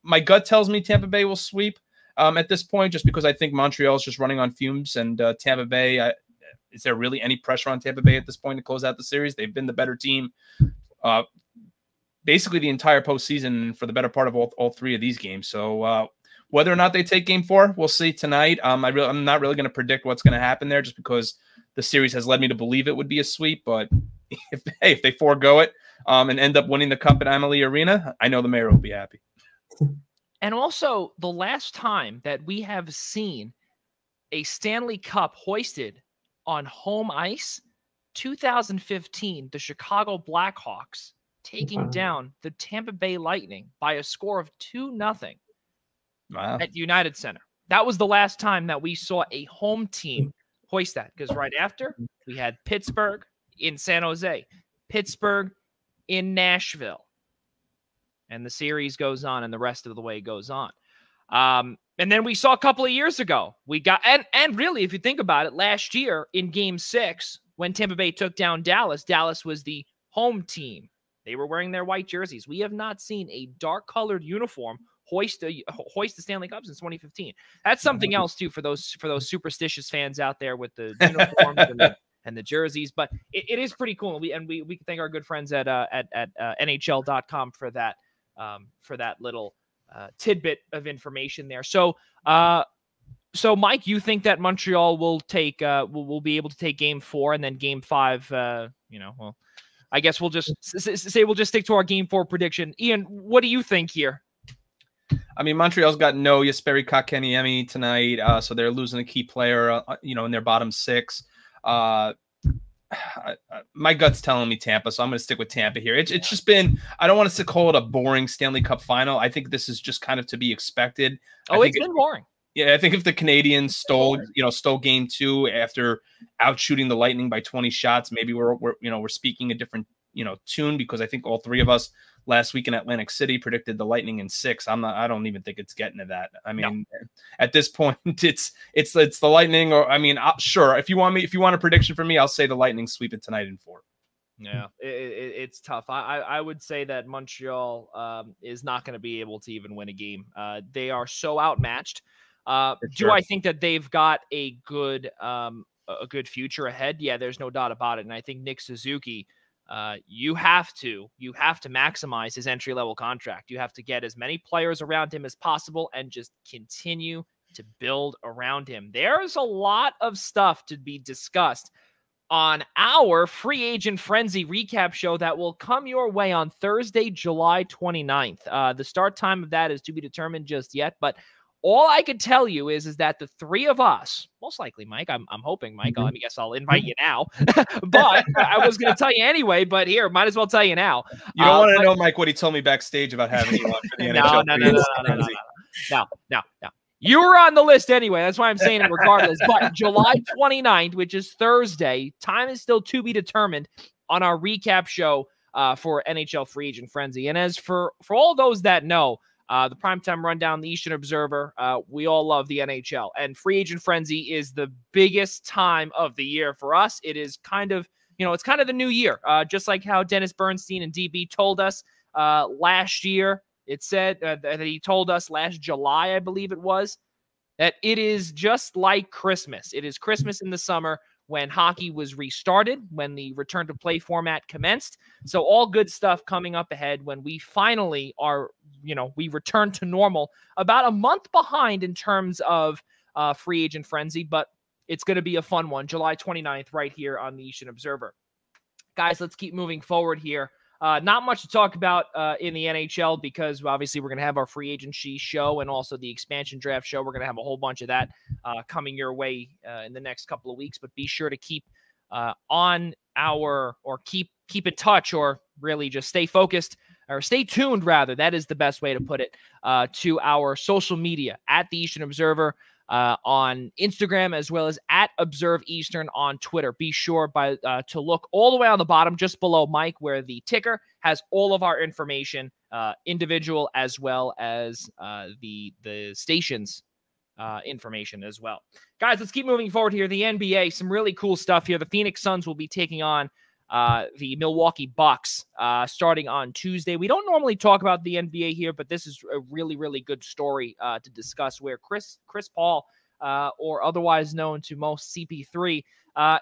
my gut tells me Tampa Bay will sweep at this point, just because I think Montreal is just running on fumes, and Tampa Bay. Is there really any pressure on Tampa Bay at this point to close out the series? They've been the better team basically the entire postseason for the better part of all 3 of these games. So whether or not they take Game 4, we'll see tonight. I'm not really going to predict what's going to happen there, just because the series has led me to believe it would be a sweep. But if they forego it and end up winning the cup at Amalie Arena, I know the mayor will be happy. And also, the last time that we have seen a Stanley Cup hoisted on home ice, 2015, the Chicago Blackhawks taking down the Tampa Bay Lightning by a score of 2-0 at United Center. That was the last time that we saw a home team hoist that, because right after we had Pittsburgh in San Jose, Pittsburgh in Nashville, and the series goes on, and the rest of the way goes on. And then we saw a couple of years ago, we got, and really, if you think about it, last year in Game 6, when Tampa Bay took down Dallas, Dallas was the home team. They were wearing their white jerseys. We have not seen a dark-colored uniform hoist the Stanley Cup since 2015. That's something else too for those superstitious fans out there with the uniforms and the jerseys. But it is pretty cool. We can thank our good friends at NHL.com for that little tidbit of information there. So Mike, you think that Montreal will take will be able to take Game 4, and then Game 5? I guess we'll just say we'll just stick to our Game 4 prediction. Ian, what do you think here? I mean, Montreal's got no Jesperi Kotkaniemi tonight, so they're losing a key player, in their bottom 6. My gut's telling me Tampa, so I'm going to stick with Tampa here. It's just been, I don't want to call it a boring Stanley Cup final. I think this is just kind of to be expected. Oh, it's been boring. Yeah, I think if the Canadians stole game 2 after outshooting the Lightning by 20 shots, maybe we're speaking a different tune, because I think all 3 of us last week in Atlantic City predicted the Lightning in 6. I don't even think it's getting to that. I mean, At this point, it's the Lightning, or I mean, sure. If you want a prediction from me, I'll say the Lightning sweep it tonight in 4. Yeah, it's tough. I would say that Montreal is not going to be able to even win a game. They are so outmatched. Do I think that they've got a good future ahead? Yeah, there's no doubt about it. And I think Nick Suzuki, you have to maximize his entry-level contract. You have to get as many players around him as possible and just continue to build around him. There's a lot of stuff to be discussed on our Free Agent Frenzy recap show that will come your way on Thursday, July 29th. The start time of that is to be determined just yet, but all I could tell you is that the 3 of us, most likely Mike, I'm hoping, Mike, I guess I'll invite you now, but I was going to tell you anyway, but here, might as well tell you now. You don't want to know, Mike, what he told me backstage about having you on for the NHL. No. You were on the list anyway. That's why I'm saying it regardless. But July 29th, which is Thursday, time is still to be determined on our recap show for NHL Free Agent Frenzy. And as for all those that know, the Primetime Rundown, the Eastern Observer, we all love the NHL. And Free Agent Frenzy is the biggest time of the year for us. It is kind of, it's kind of the new year. Just like how Dennis Bernstein and DB told us last year. It said that he told us last July, I believe it was, that it is just like Christmas. It is Christmas in the summer when hockey was restarted, when the return to play format commenced. So all good stuff coming up ahead when we finally are, we return to normal, about a month behind in terms of Free Agent Frenzy, but it's going to be a fun one, July 29th, right here on the Eastern Observer. Guys, let's keep moving forward here. Not much to talk about in the NHL because obviously we're going to have our free agency show and also the expansion draft show. We're going to have a whole bunch of that coming your way in the next couple of weeks. But be sure to keep keep in touch, or really just stay focused, or stay tuned rather. That is the best way to put it, to our social media at the Eastern Observer on Instagram, as well as at Observe Eastern on Twitter. Be sure to look all the way on the bottom, just below Mike, where the ticker has all of our information, individual as well as the station's information as well. Guys, let's keep moving forward here. The NBA, some really cool stuff here. The Phoenix Suns will be taking on the Milwaukee Bucks starting on Tuesday. We don't normally talk about the NBA here, but this is a really, really good story to discuss, where Chris Paul, or otherwise known to most CP3,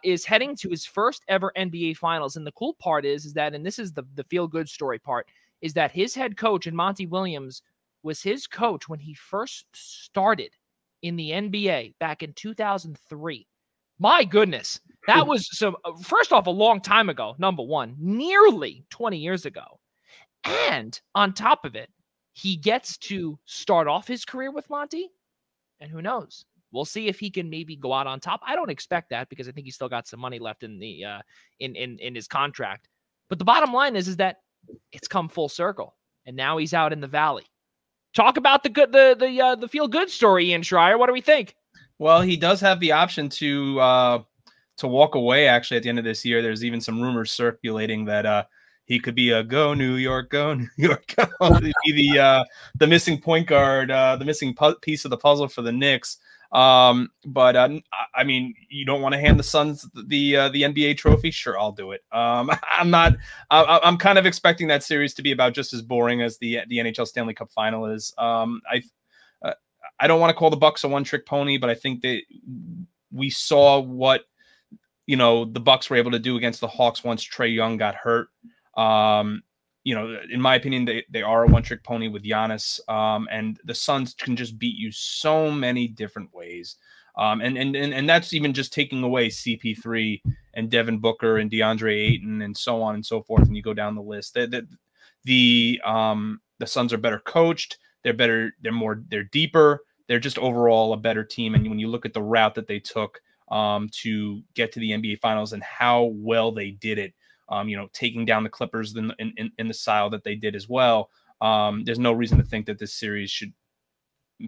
is heading to his first ever NBA Finals. And the cool part is that, and this is the feel-good story part, is that his head coach, and Monty Williams, was his coach when he first started in the NBA back in 2003. My goodness. That was first off, a long time ago, number one, nearly 20 years ago. And on top of it, he gets to start off his career with Monty. And who knows? We'll see if he can maybe go out on top. I don't expect that, because I think he's still got some money left in the in his contract. But the bottom line is that it's come full circle, and now he's out in the Valley. Talk about the feel good story, Ian Schraier. What do we think? Well, he does have the option to walk away, actually, at the end of this year. There's even some rumors circulating that he could be a go New York, go. Be the missing point guard, the missing piece of the puzzle for the Knicks. But I mean, you don't want to hand the Suns the NBA trophy? Sure, I'll do it. I'm kind of expecting that series to be about just as boring as the NHL Stanley Cup final is. I don't want to call the Bucks a one-trick pony, but I think that we saw what the Bucks were able to do against the Hawks once Trae Young got hurt. In my opinion, they are a one-trick pony with Giannis, and the Suns can just beat you so many different ways. And that's even just taking away CP3 and Devin Booker and DeAndre Ayton and so on and so forth. And you go down the list. The Suns are better coached. They're better. They're deeper. They're just overall a better team. And when you look at the route that they took to get to the NBA Finals and how well they did it, taking down the Clippers in the style that they did as well, there's no reason to think that this series should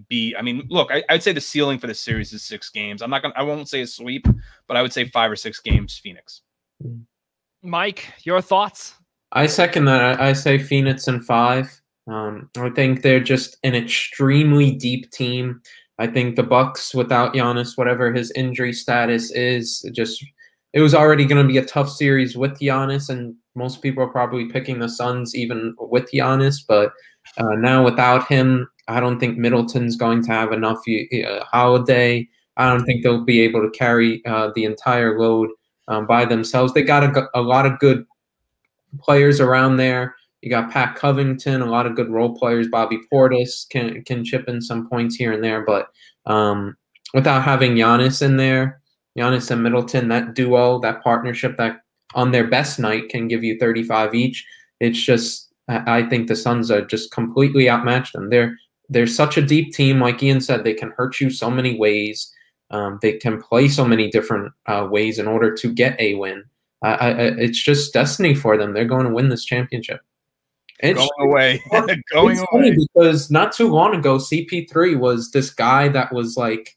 be. I mean, look, I'd say the ceiling for the series is 6 games. I won't say a sweep, but I would say 5 or 6 games, Phoenix. Mike, your thoughts? I second that. I say Phoenix in 5. I think they're just an extremely deep team. I think the Bucks without Giannis, whatever his injury status is, it was already going to be a tough series with Giannis, and most people are probably picking the Suns even with Giannis. But now without him, I don't think Middleton's going to have enough. Holiday, I don't think they'll be able to carry the entire load by themselves. They got a lot of good players around there. You got Pat Covington, a lot of good role players. Bobby Portis can chip in some points here and there, but without having Giannis in there, Giannis and Middleton, that duo, that partnership that on their best night can give you 35 each. It's just, I think the Suns are just completely outmatched them. They're such a deep team. Like Ian said, they can hurt you so many ways. They can play so many different ways in order to get a win. It's just destiny for them. They're going to win this championship. Going away. It's funny because not too long ago, CP3 was this guy that was like,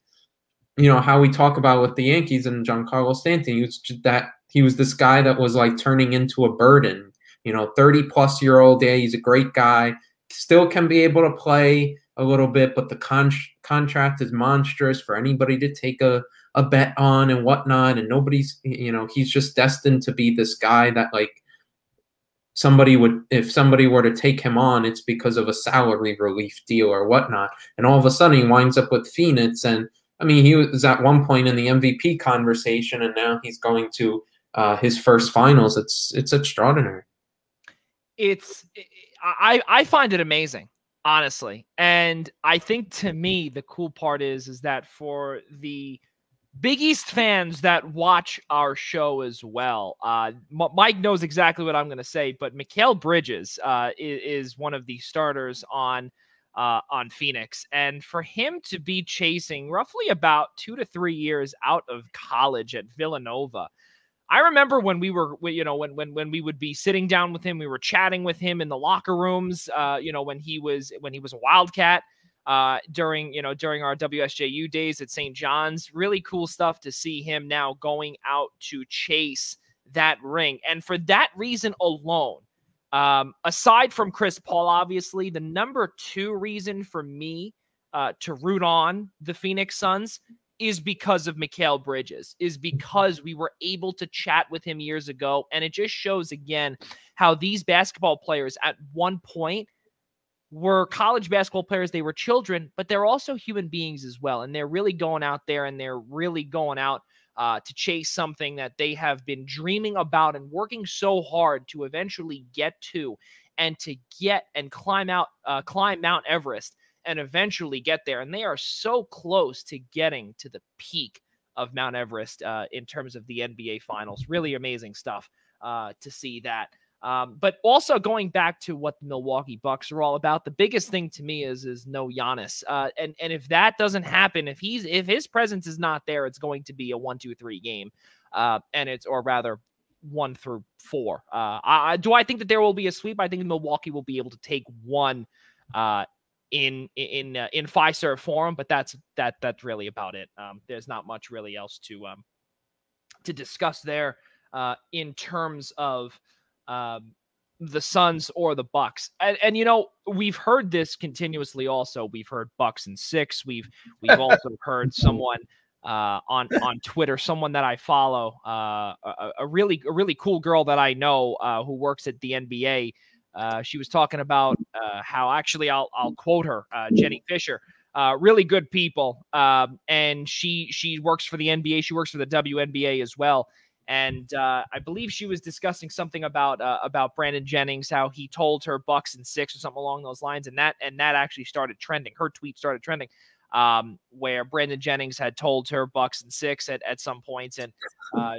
how we talk about with the Yankees and Giancarlo Stanton. He was this guy that was like turning into a burden. 30-plus-year-old. Yeah, he's a great guy. Still can be able to play a little bit, but the contract is monstrous for anybody to take a bet on and whatnot. And nobody's, he's just destined to be this guy that like, if somebody were to take him on, it's because of a salary relief deal or whatnot. And all of a sudden he winds up with Phoenix. And I mean, he was at one point in the MVP conversation, and now he's going to his first finals. It's extraordinary. I find it amazing, honestly. And I think to me, the cool part is that for the Big East fans that watch our show as well, Mike knows exactly what I'm going to say, but Mikal Bridges is one of the starters on Phoenix. And for him to be chasing roughly about 2 to 3 years out of college at Villanova, I remember when we were, when we would be sitting down with him, we were chatting with him in the locker rooms, when he was a Wildcat. During our WSJU days at St. John's. Really cool stuff to see him now going out to chase that ring. And for that reason alone, aside from Chris Paul, obviously, the number 2 reason for me to root on the Phoenix Suns is because of Mikal Bridges, is because we were able to chat with him years ago. And it just shows, again, how these basketball players at one point were college basketball players. They were children, but they're also human beings as well. And they're really going out there and they're really going out to chase something that they have been dreaming about and working so hard to eventually get to, and to get and climb Mount Everest and eventually get there. And they are so close to getting to the peak of Mount Everest in terms of the NBA Finals. Really amazing stuff to see that. But also going back to what the Milwaukee Bucks are all about, the biggest thing to me is no Giannis. And if that doesn't happen, if his presence is not there, it's going to be a 1-2-3 game. Or rather 1 through 4. Do I think that there will be a sweep? I think Milwaukee will be able to take one in Fiserv Forum, but that's really about it. There's not much really else to discuss there in terms of the Suns or the Bucks. And we've heard this continuously also. We've heard Bucks in 6. We've also heard someone on Twitter, someone that I follow, a really cool girl that I know who works at the NBA. She was talking about how, actually I'll quote her, Jenny Fisher, really good people. And she works for the NBA. She works for the WNBA as well. And I believe she was discussing something about Brandon Jennings, how he told her Bucks in 6 or something along those lines, and that actually started trending. Her tweet started trending. where Brandon Jennings had told her Bucks in 6 at some points, and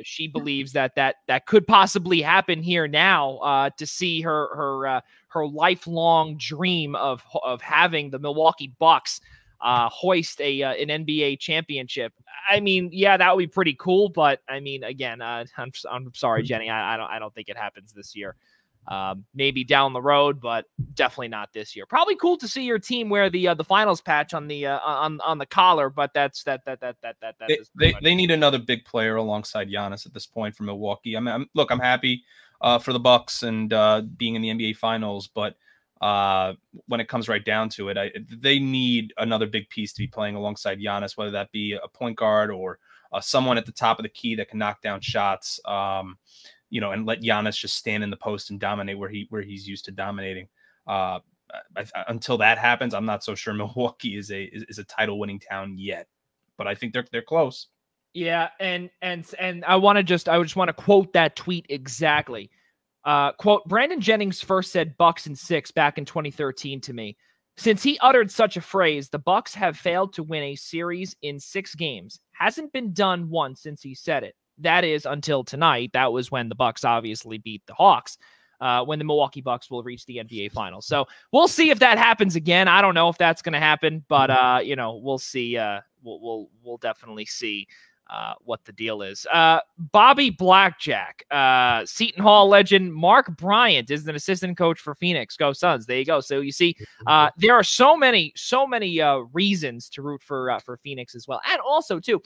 she believes that could possibly happen here now, to see her lifelong dream of having the Milwaukee Bucks hoist an NBA championship. I mean, yeah, that would be pretty cool, but I mean, again, I'm sorry, Jenny, I don't think it happens this year. Maybe down the road, but definitely not this year. Probably cool to see your team wear the finals patch on the collar, but they need another big player alongside Giannis at this point for Milwaukee. I mean, I'm happy for the Bucks and being in the NBA Finals, but when it comes right down to it, they need another big piece to be playing alongside Giannis, whether that be a point guard or someone at the top of the key that can knock down shots. And let Giannis just stand in the post and dominate where he's used to dominating. Until that happens, I'm not so sure Milwaukee is a title winning town yet, but I think they're close. Yeah, and I just want to quote that tweet exactly. Quote, Brandon Jennings first said Bucks in 6 back in 2013 to me. Since he uttered such a phrase, the Bucks have failed to win a series in 6 games. Hasn't been done once since he said it. That is until tonight. That was when the Bucks obviously beat the Hawks, when the Milwaukee Bucks will reach the NBA Finals. So we'll see if that happens again. I don't know if that's going to happen, but we'll see. We'll definitely see what the deal is. Bobby Blackjack, Seton Hall legend Mark Bryant is an assistant coach for Phoenix. Go Suns! There you go. So you see, there are so many reasons to root for Phoenix as well, and also too,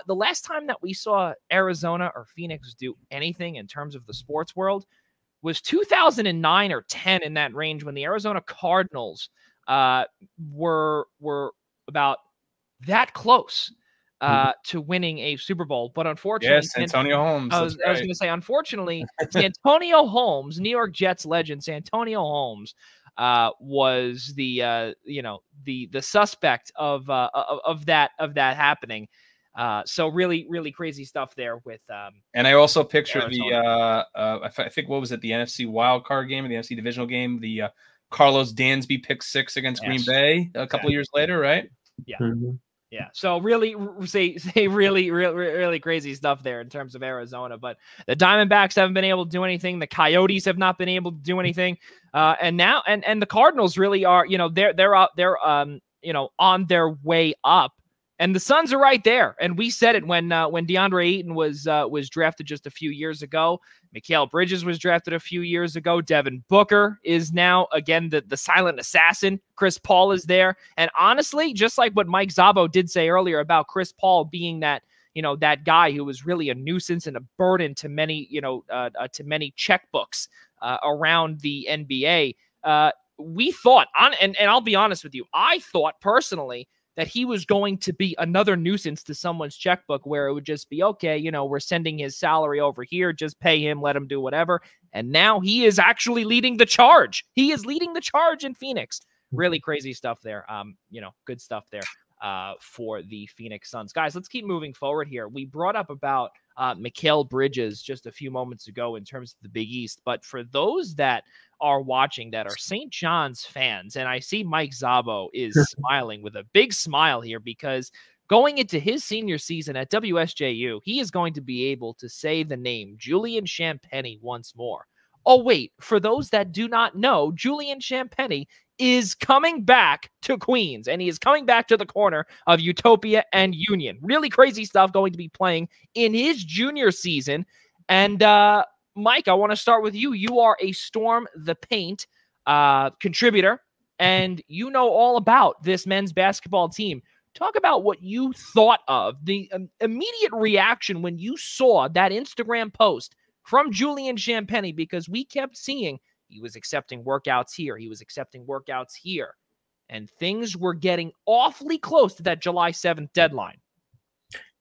the last time that we saw Arizona or Phoenix do anything in terms of the sports world was 2009 or 10, in that range, when the Arizona Cardinals were about that close to winning a Super Bowl. But unfortunately, yes, Santonio Holmes. I was going to say, unfortunately, Santonio Holmes, New York Jets legend Santonio Holmes, was the suspect of that happening. So really crazy stuff there with. And I also picture Arizona. I think, what was it, the NFC wild card game or the NFC divisional game, the Carlos Dansby pick 6 against Green Bay a couple years later, right? Yeah. Mm-hmm. Yeah, so really crazy stuff there in terms of Arizona. But the Diamondbacks haven't been able to do anything. The Coyotes have not been able to do anything. And now the Cardinals really are. They're on their way up. And the Suns are right there. And we said it when DeAndre Ayton was drafted just a few years ago. Mikal Bridges was drafted a few years ago. Devin Booker is now, again, the silent assassin. Chris Paul is there. And honestly, just like what Mike Szabo did say earlier about Chris Paul being that guy who was really a nuisance and a burden to many, to many checkbooks around the NBA, we thought, and I'll be honest with you, I thought personally that he was going to be another nuisance to someone's checkbook, where it would just be, okay, we're sending his salary over here, just pay him, let him do whatever. And now he is actually leading the charge. He is leading the charge in Phoenix. Really crazy stuff there. Good stuff there for the Phoenix Suns. Guys, let's keep moving forward here. We brought up about Mikal Bridges just a few moments ago in terms of the Big East. But for those that are watching that are St. John's fans, and I see Mike Szabo is smiling with a big smile here, because going into his senior season at WSJU, he is going to be able to say the name Julian Champagnie once more. Oh, wait, for those that do not know, Julian Champagnie is coming back to Queens, and he is coming back to the corner of Utopia and Union. Really crazy stuff going to be playing in his junior season. And Mike, I want to start with you. You are a Storm the Paint contributor, and you know all about this men's basketball team. Talk about what you thought of the immediate reaction when you saw that Instagram post from Julian Champagnie, because we kept seeing he was accepting workouts here, he was accepting workouts here, and things were getting awfully close to that July 7th deadline.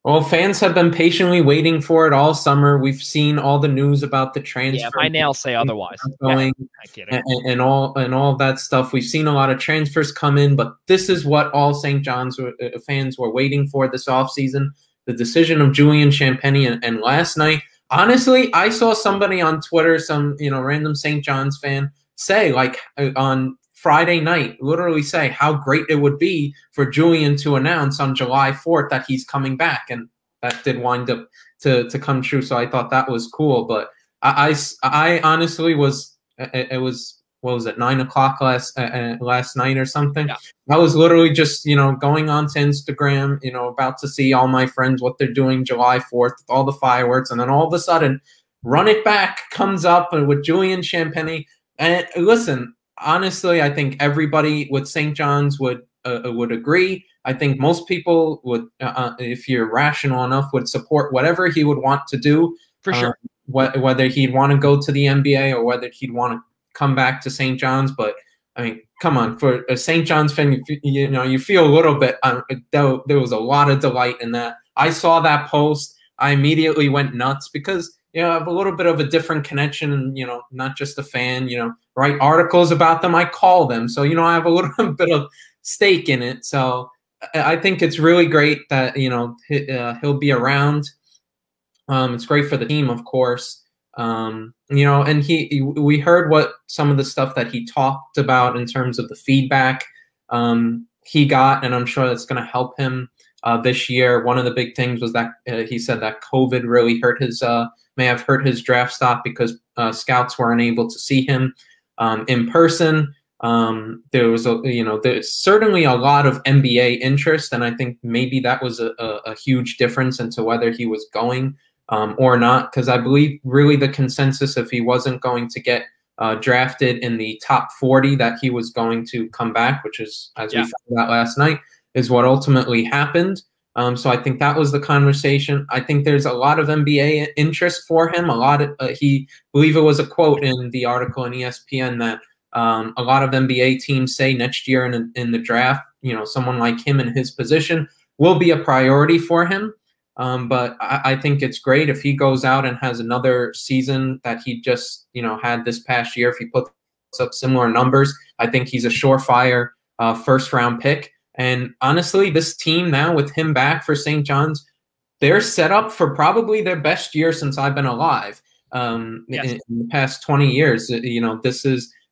Well, fans have been patiently waiting for it all summer. We've seen all the news about the transfer. Yeah, my nails say otherwise. And all of that stuff. We've seen a lot of transfers come in, but this is what all St. John's fans were waiting for this offseason, the decision of Julian Champagnie. And last night, honestly, I saw somebody on Twitter, some random St. John's fan, say, like, on Friday night literally say how great it would be for Julian to announce on July 4th that he's coming back, and that did wind up to come true. So I thought that was cool. But I honestly was, it was, what was it, 9 o'clock last night or something. Yeah. I was literally just, going on to Instagram, about to see all my friends, what they're doing July 4th, all the fireworks. And then all of a sudden, Run It Back comes up with Julian Champagny. And listen, honestly, I think everybody with St. John's would agree. I think most people would, if you're rational enough, would support whatever he would want to do. For sure. Whether he'd want to go to the NBA or whether he'd want to come back to St. John's. But I mean, come on, for a St. John's fan, you feel a little bit. There was a lot of delight in that. I saw that post. I immediately went nuts because I have a little bit of a different connection, and not just a fan. Write articles about them. I call them, so I have a little bit of stake in it. So I think it's really great that he'll be around. It's great for the team, of course. And we heard what some of the stuff that he talked about in terms of the feedback he got, and I'm sure that's going to help him this year. One of the big things was that he said that COVID really hurt his, may have hurt his draft stock because scouts weren't able to see him in person. There was there's certainly a lot of NBA interest, and I think maybe that was a huge difference into whether he was going or not, because I believe really the consensus, if he wasn't going to get drafted in the top 40, that he was going to come back, which is, as we found out last night, is what ultimately happened. So I think that was the conversation. I think there's a lot of NBA interest for him. A lot of he believe it was a quote in the article in ESPN that a lot of NBA teams say next year in the draft, someone like him in his position will be a priority for him. But I think it's great if he goes out and has another season that he just, had this past year. If he puts up similar numbers, I think he's a surefire first-round pick. And honestly, this team now with him back for St. John's, they're set up for probably their best year since I've been alive. In the past 20 years,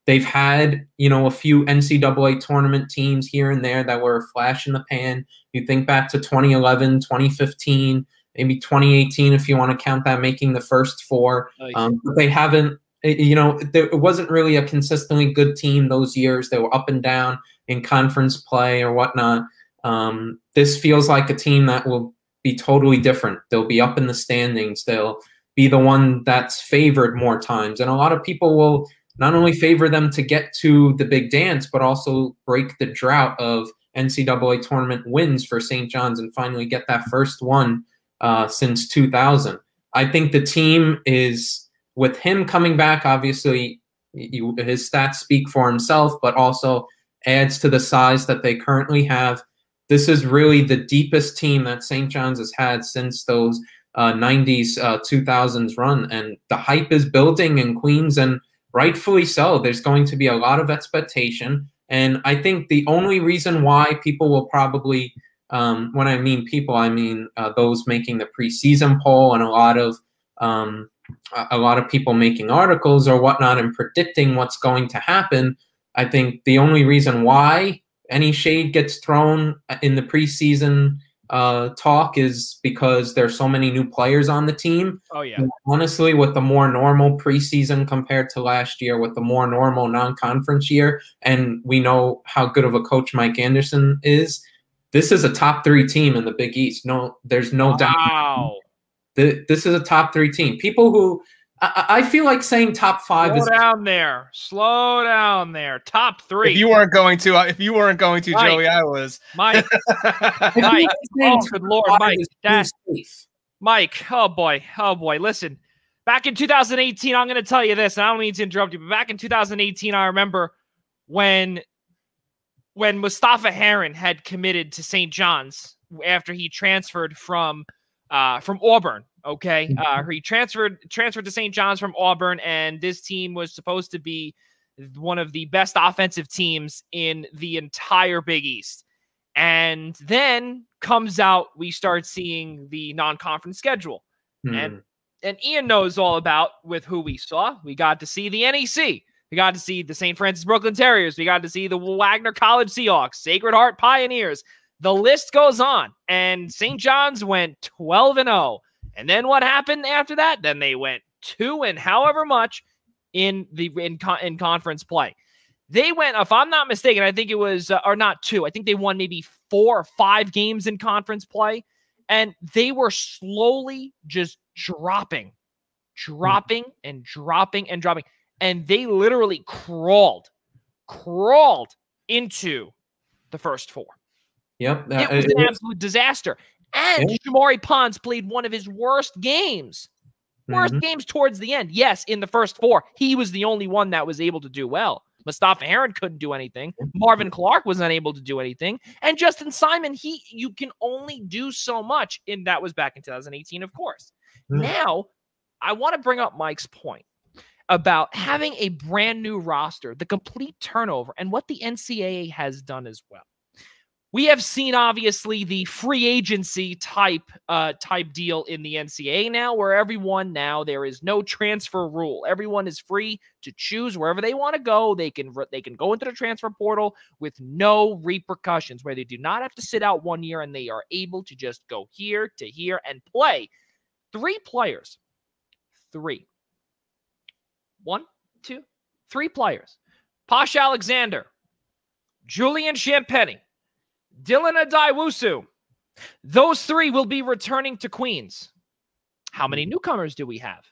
they've had, a few NCAA tournament teams here and there that were a flash in the pan. You think back to 2011, 2015, maybe 2018, if you want to count that, making the first four. But they haven't, it wasn't really a consistently good team those years. They were up and down in conference play or whatnot. This feels like a team that will be totally different. They'll be up in the standings. They'll be the one that's favored more times. And a lot of people will not only favor them to get to the big dance, but also break the drought of NCAA tournament wins for St. John's and finally get that first one since 2000. I think the team is, with him coming back, obviously his stats speak for himself, but also adds to the size that they currently have. This is really the deepest team that St. John's has had since those 90s, 2000s run. And the hype is building in Queens, and rightfully so. There's going to be a lot of expectation. And I think the only reason why people will probably, when I mean people, I mean those making the preseason poll and a lot of people making articles or whatnot and predicting what's going to happen. I think the only reason why any shade gets thrown in the preseason talk is because there's so many new players on the team. Oh, yeah. And honestly, with the more normal preseason compared to last year, with the more normal non-conference year, and we know how good of a coach Mike Anderson is, this is a top 3 team in the Big East. No, there's no doubt. Wow. This is a top 3 team. People who I feel like saying top 5 Slow down there. Top 3. If you weren't going to, Mike, Joey, I was. Mike. Mike. Oh, good Lord, Mike. Mike. Oh boy. Listen, back in 2018, I'm going to tell you this, and I don't mean to interrupt you, but back in 2018, I remember when Mustafa Heron had committed to St. John's after he transferred from Auburn. Okay, he transferred to St. John's from Auburn, and this team was supposed to be one of the best offensive teams in the entire Big East. And then comes out, we start seeing the non-conference schedule, and Ian knows all about with who we saw. We got to see the NEC. We got to see the St. Francis Brooklyn Terriers. We got to see the Wagner College Seahawks, Sacred Heart Pioneers. The list goes on. And St. John's went 12-0. And then what happened after that? Then they went 2 and however much in conference play. They went, if I'm not mistaken, I think it was, or not 2. I think they won maybe 4 or 5 games in conference play. And they were slowly just dropping. And they literally crawled into the first 4. Yep. It was an absolute disaster. And Shamari Pons played one of his worst games. Worst games towards the end. Yes, in the first 4. He was the only one that was able to do well. Mustafa Heron couldn't do anything. Marvin Clark was unable to do anything. And Justin Simon, you can only do so much. And that was back in 2018, of course. Now, I want to bring up Mike's point about having a brand new roster, the complete turnover, and what the NCAA has done as well. We have seen, obviously, the free agency type deal in the NCAA now, where everyone now, there is no transfer rule. Everyone is free to choose wherever they want to go. They can go into the transfer portal with no repercussions, where they do not have to sit out 1 year, and they are able to just go here to here and play. 3 players. 3. 1, 2, 3 players. Posh Alexander, Julian Champagny, Dylan Adaiwusu. Those 3 will be returning to Queens. How many newcomers do we have?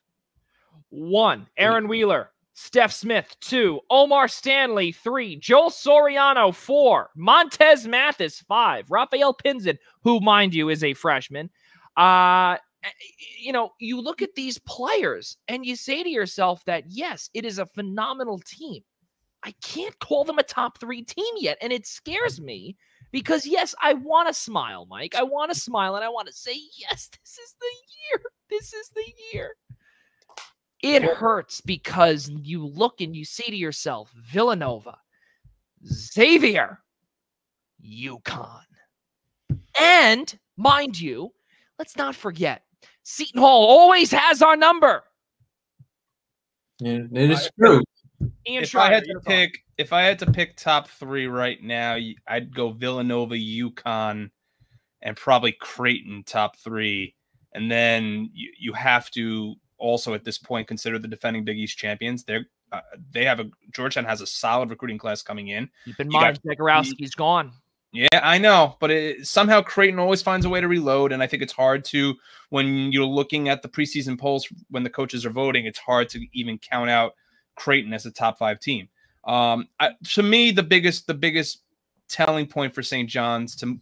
1, Aaron Wheeler. Steph Smith, 2. Omar Stanley, 3. Joel Soriano, 4. Montez Mathis, 5. Rafael Pinzon, who, mind you, is a freshman. You look at these players and you say to yourself that, yes, it is a phenomenal team. I can't call them a top 3 team yet. And it scares me because, yes, I want to smile, Mike. I want to smile and I want to say, yes, this is the year. This is the year. It hurts because you look and you say to yourself, Villanova, Xavier, UConn. And, mind you, let's not forget, Seton Hall always has our number. Yeah, it is true. If I had to pick top 3 right now, I'd go Villanova, UConn, and probably Creighton top 3. And then you have to also at this point consider the defending Big East champions. Georgetown has a solid recruiting class coming in. Keep in mind, Zegarowski's gone. Yeah, I know, but somehow Creighton always finds a way to reload, and I think it's hard to, when you're looking at the preseason polls when the coaches are voting, it's hard to even count out Creighton as a top 5 team. To me, the biggest telling point for St. John's and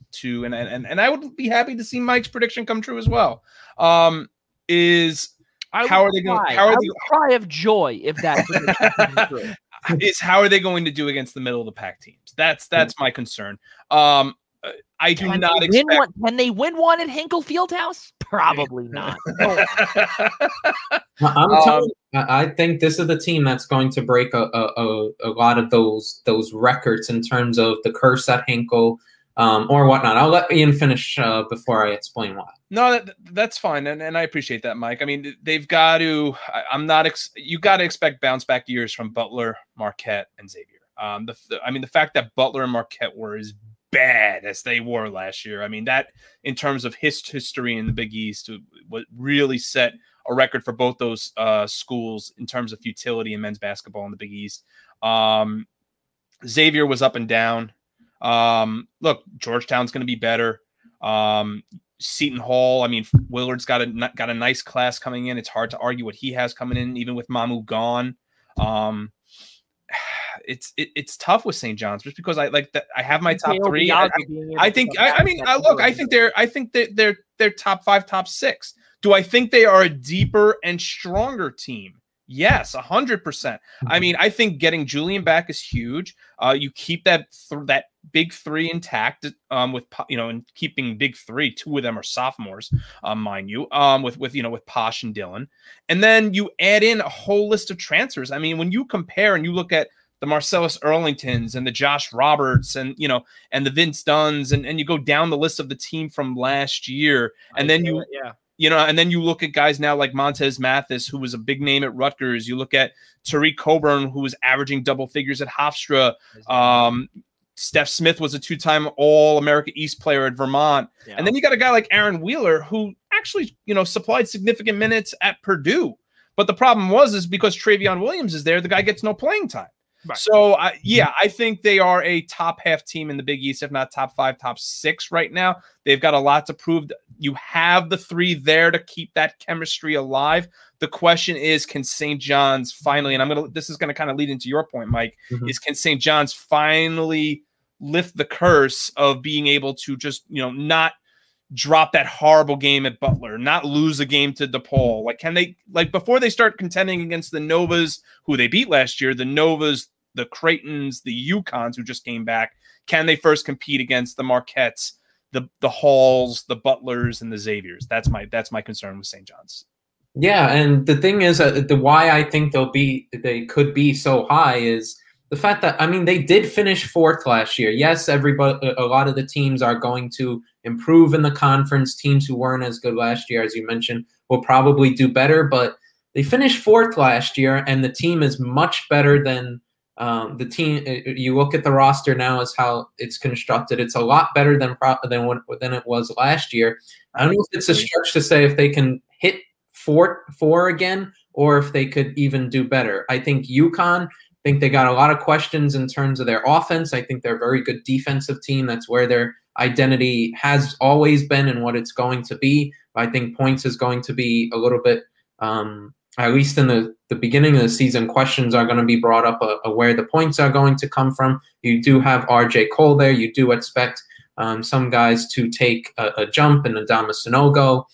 I would be happy to see Mike's prediction come true as well. Is how are they going? Cry of joy if that prediction comes true. Is how are they going to do against the middle of the pack teams? That's my concern. I do not expect. Can they win one at Hinkle Fieldhouse? Probably not. I think this is the team that's going to break a lot of those records in terms of the curse at Hinkle or whatnot. I'll let Ian finish before I explain why. No, that's fine, and I appreciate that, Mike. I mean, they've got to. You got to expect bounce back years from Butler, Marquette, and Xavier. The fact that Butler and Marquette were as bad as they were last year. I mean, that in terms of history in the Big East, what really set a record for both those schools in terms of futility in men's basketball in the Big East. Xavier was up and down. Look, Georgetown's going to be better. Seton Hall, I mean, Willard's got a nice class coming in. It's hard to argue what he has coming in, even with Mamu gone. It's tough with St. John's just because I have my top 3. I think they're top 5, top 6. Do I think they are a deeper and stronger team? Yes, 100%. I mean, I think getting Julian back is huge. You keep that big 3 intact, and keeping big 3. 2 of them are sophomores, mind you, with Posh and Dylan, and then you add in a whole list of transfers. I mean, when you compare and you look at the Marcellus Earlingtons and the Josh Roberts and the Vince Dunns and you go down the list of the team from last year, and then You know, and then you look at guys now like Montez Mathis, who was a big name at Rutgers. You look at Tariq Coburn, who was averaging double figures at Hofstra. Steph Smith was a 2-time All-America East player at Vermont. Yeah. And then you got a guy like Aaron Wheeler, who actually, you know, supplied significant minutes at Purdue. But the problem is because Travion Williams is there, the guy gets no playing time. Right. So, yeah, I think they are a top half team in the Big East, if not top 5, top 6 right now. They've got a lot to prove. You have the 3 there to keep that chemistry alive. The question is, can St. John's finally, and this is going to kind of lead into your point, Mike, is can St. John's finally lift the curse of being able to just, you know, not drop that horrible game at Butler, not lose a game to DePaul? Like, can they, like, before they start contending against the Novas, who they beat last year, the Novas, the Creightons, the UConns, who just came back, can they first compete against the Marquettes, the Halls, the Butlers, and the Xaviers? That's my concern with St. John's. Yeah, and the thing is, the why I think they could be so high is the fact that, I mean, they did finish 4th last year. Yes, a lot of the teams are going to improve in the conference. Teams who weren't as good last year, as you mentioned, will probably do better. But they finished 4th last year, and the team is much better than the team. You look at the roster now as how it's constructed. It's a lot better than it was last year. I don't know if it's a stretch to say if they can hit 4 again, or if they could even do better. I think UConn, I think they got a lot of questions in terms of their offense. I think they're a very good defensive team. That's where their identity has always been and what it's going to be. I think points is going to be a little bit, at least in the beginning of the season, questions are going to be brought up of where the points are going to come from. You do have R.J. Cole there. You do expect some guys to take a jump in Adama Sanogo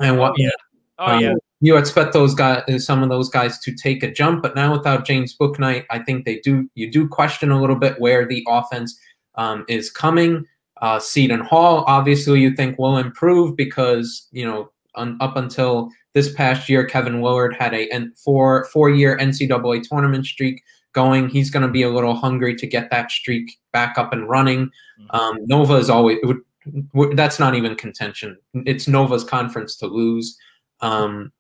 and whatnot. You expect those guys, some of those guys, to take a jump, but now without James Bouknight, I think you do question a little bit where the offense is coming. Seton Hall, obviously, you think will improve because, you know, up until this past year, Kevin Willard had a four-year NCAA tournament streak going. He's going to be a little hungry to get that streak back up and running. Nova is always that's not even contention. It's Nova's conference to lose.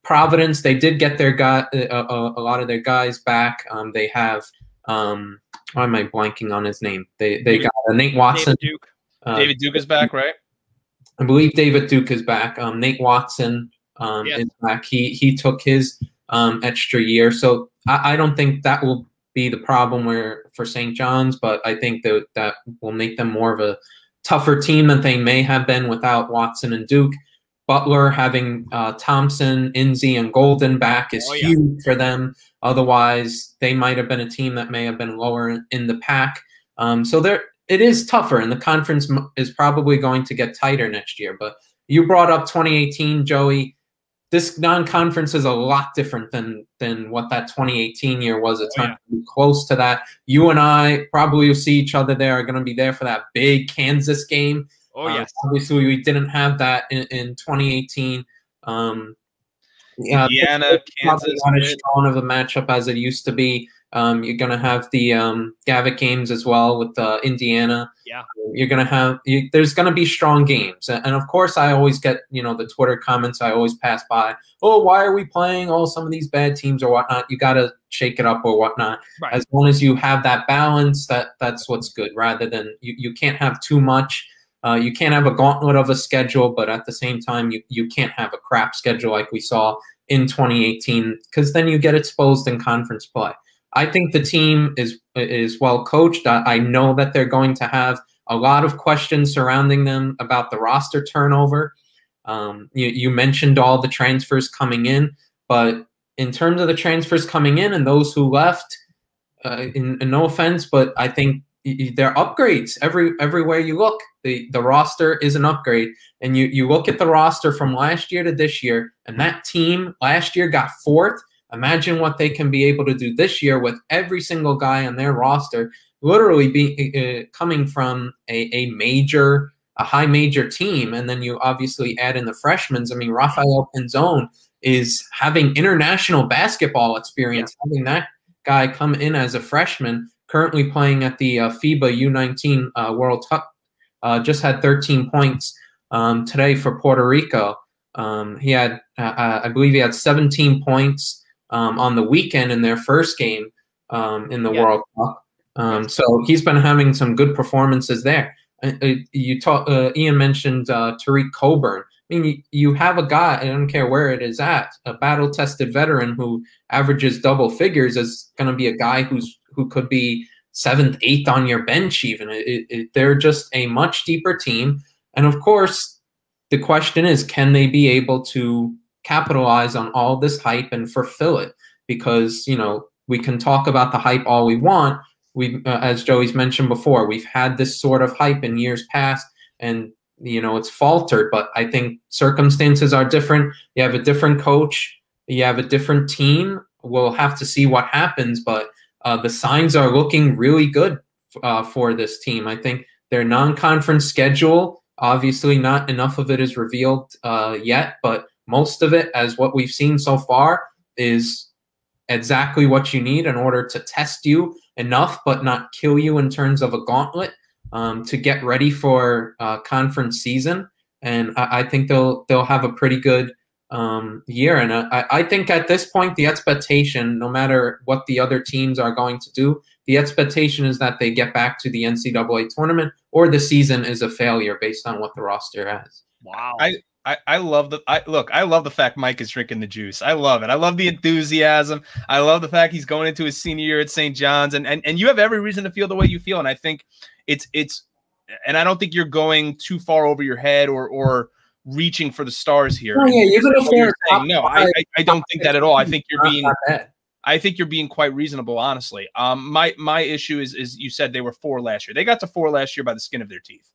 Providence, they did get their a lot of their guys back. They have why am I blanking on his name? They got Nate Watson. David Duke. David Duke is back, right? I believe David Duke is back. Nate Watson is back. He took his extra year, so I don't think that will be the problem for St. John's, but I think that will make them more of a tougher team than they may have been without Watson and Duke. Butler having Thompson, Inzi, and Golden back is huge for them. Otherwise, they might have been a team that may have been lower in the pack. So it is tougher, and the conference is probably going to get tighter next year. But you brought up 2018, Joey. This non-conference is a lot different than what that 2018 year was. It's not close to that. You and I probably will see each other there, are going to be there for that big Kansas game. Obviously, we didn't have that in 2018. Indiana, Kansas, not as strong of a matchup as it used to be. You're going to have the Gavitt games as well with Indiana. Yeah, you're going to have. There's going to be strong games, and of course, I always get the Twitter comments. I always pass by. Oh, why are we playing some of these bad teams or whatnot? You got to shake it up or whatnot. Right. As long as you have that balance, that's what's good. Rather than you can't have too much. You can't have a gauntlet of a schedule, but at the same time, you can't have a crap schedule like we saw in 2018, because then you get exposed in conference play. I think the team is well coached. I know that they're going to have a lot of questions surrounding them about the roster turnover. You mentioned all the transfers coming in, but in terms of the transfers coming in and those who left, no offense, but I think they're upgrades everywhere you look. The roster is an upgrade, and you look at the roster from last year to this year, and that team last year got 4th. Imagine what they can be able to do this year with every single guy on their roster literally coming from a high major team, and then you obviously add in the freshmen. I mean, Rafael Pinzon is having international basketball experience, having that guy come in as a freshman, currently playing at the FIBA U19 World Cup, just had 13 points today for Puerto Rico. He had, I believe, he had 17 points on the weekend in their first game in the World Cup. So he's been having some good performances there. Ian mentioned Tariq Coburn. I mean, you have a guy, I don't care where it is at, a battle-tested veteran who averages double figures is going to be a guy who could be 7th, 8th on your bench even. They're just a much deeper team. And, of course, the question is, can they be able to capitalize on all this hype and fulfill it? Because, you know, we can talk about the hype all we want. As Joey's mentioned before, we've had this sort of hype in years past, and you know, it's faltered, but I think circumstances are different. You have a different coach. You have a different team. We'll have to see what happens, but the signs are looking really good for this team. I think their non-conference schedule, obviously not enough of it is revealed yet, but most of it, as what we've seen so far, is exactly what you need in order to test you enough, but not kill you in terms of a gauntlet. To get ready for conference season, and I think they'll have a pretty good year. And I think at this point, the expectation, no matter what the other teams are going to do, the expectation is that they get back to the NCAA tournament, or the season is a failure based on what the roster has. Wow. I love I love the fact Mike is drinking the juice. I love it. I love the enthusiasm. I love the fact he's going into his senior year at St. John's, and you have every reason to feel the way you feel. And I think it's and I don't think you're going too far over your head or reaching for the stars here. Oh, yeah, I don't think that at all. I think you're being quite reasonable, honestly. My issue is you said they were 4 last year. They got to 4 last year by the skin of their teeth.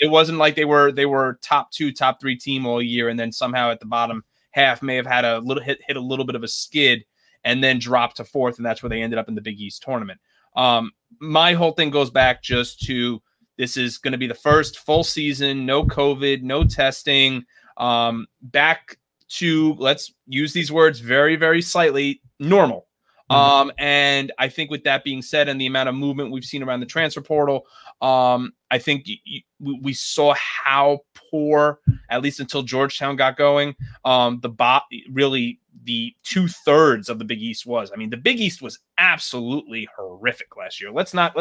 It wasn't like they were top 2, top 3 team all year, and then somehow at the bottom half may have had a little hit a little bit of a skid and then dropped to 4th, and that's where they ended up in the Big East tournament. My whole thing goes back just to, this is going to be the first full season, no COVID, no testing, back to, let's use these words very, very slightly, normal. And I think with that being said, and the amount of movement we've seen around the transfer portal, I think we saw how poor, at least until Georgetown got going, really the 2/3 of the Big East was. I mean, the Big East was absolutely horrific last year. Let's not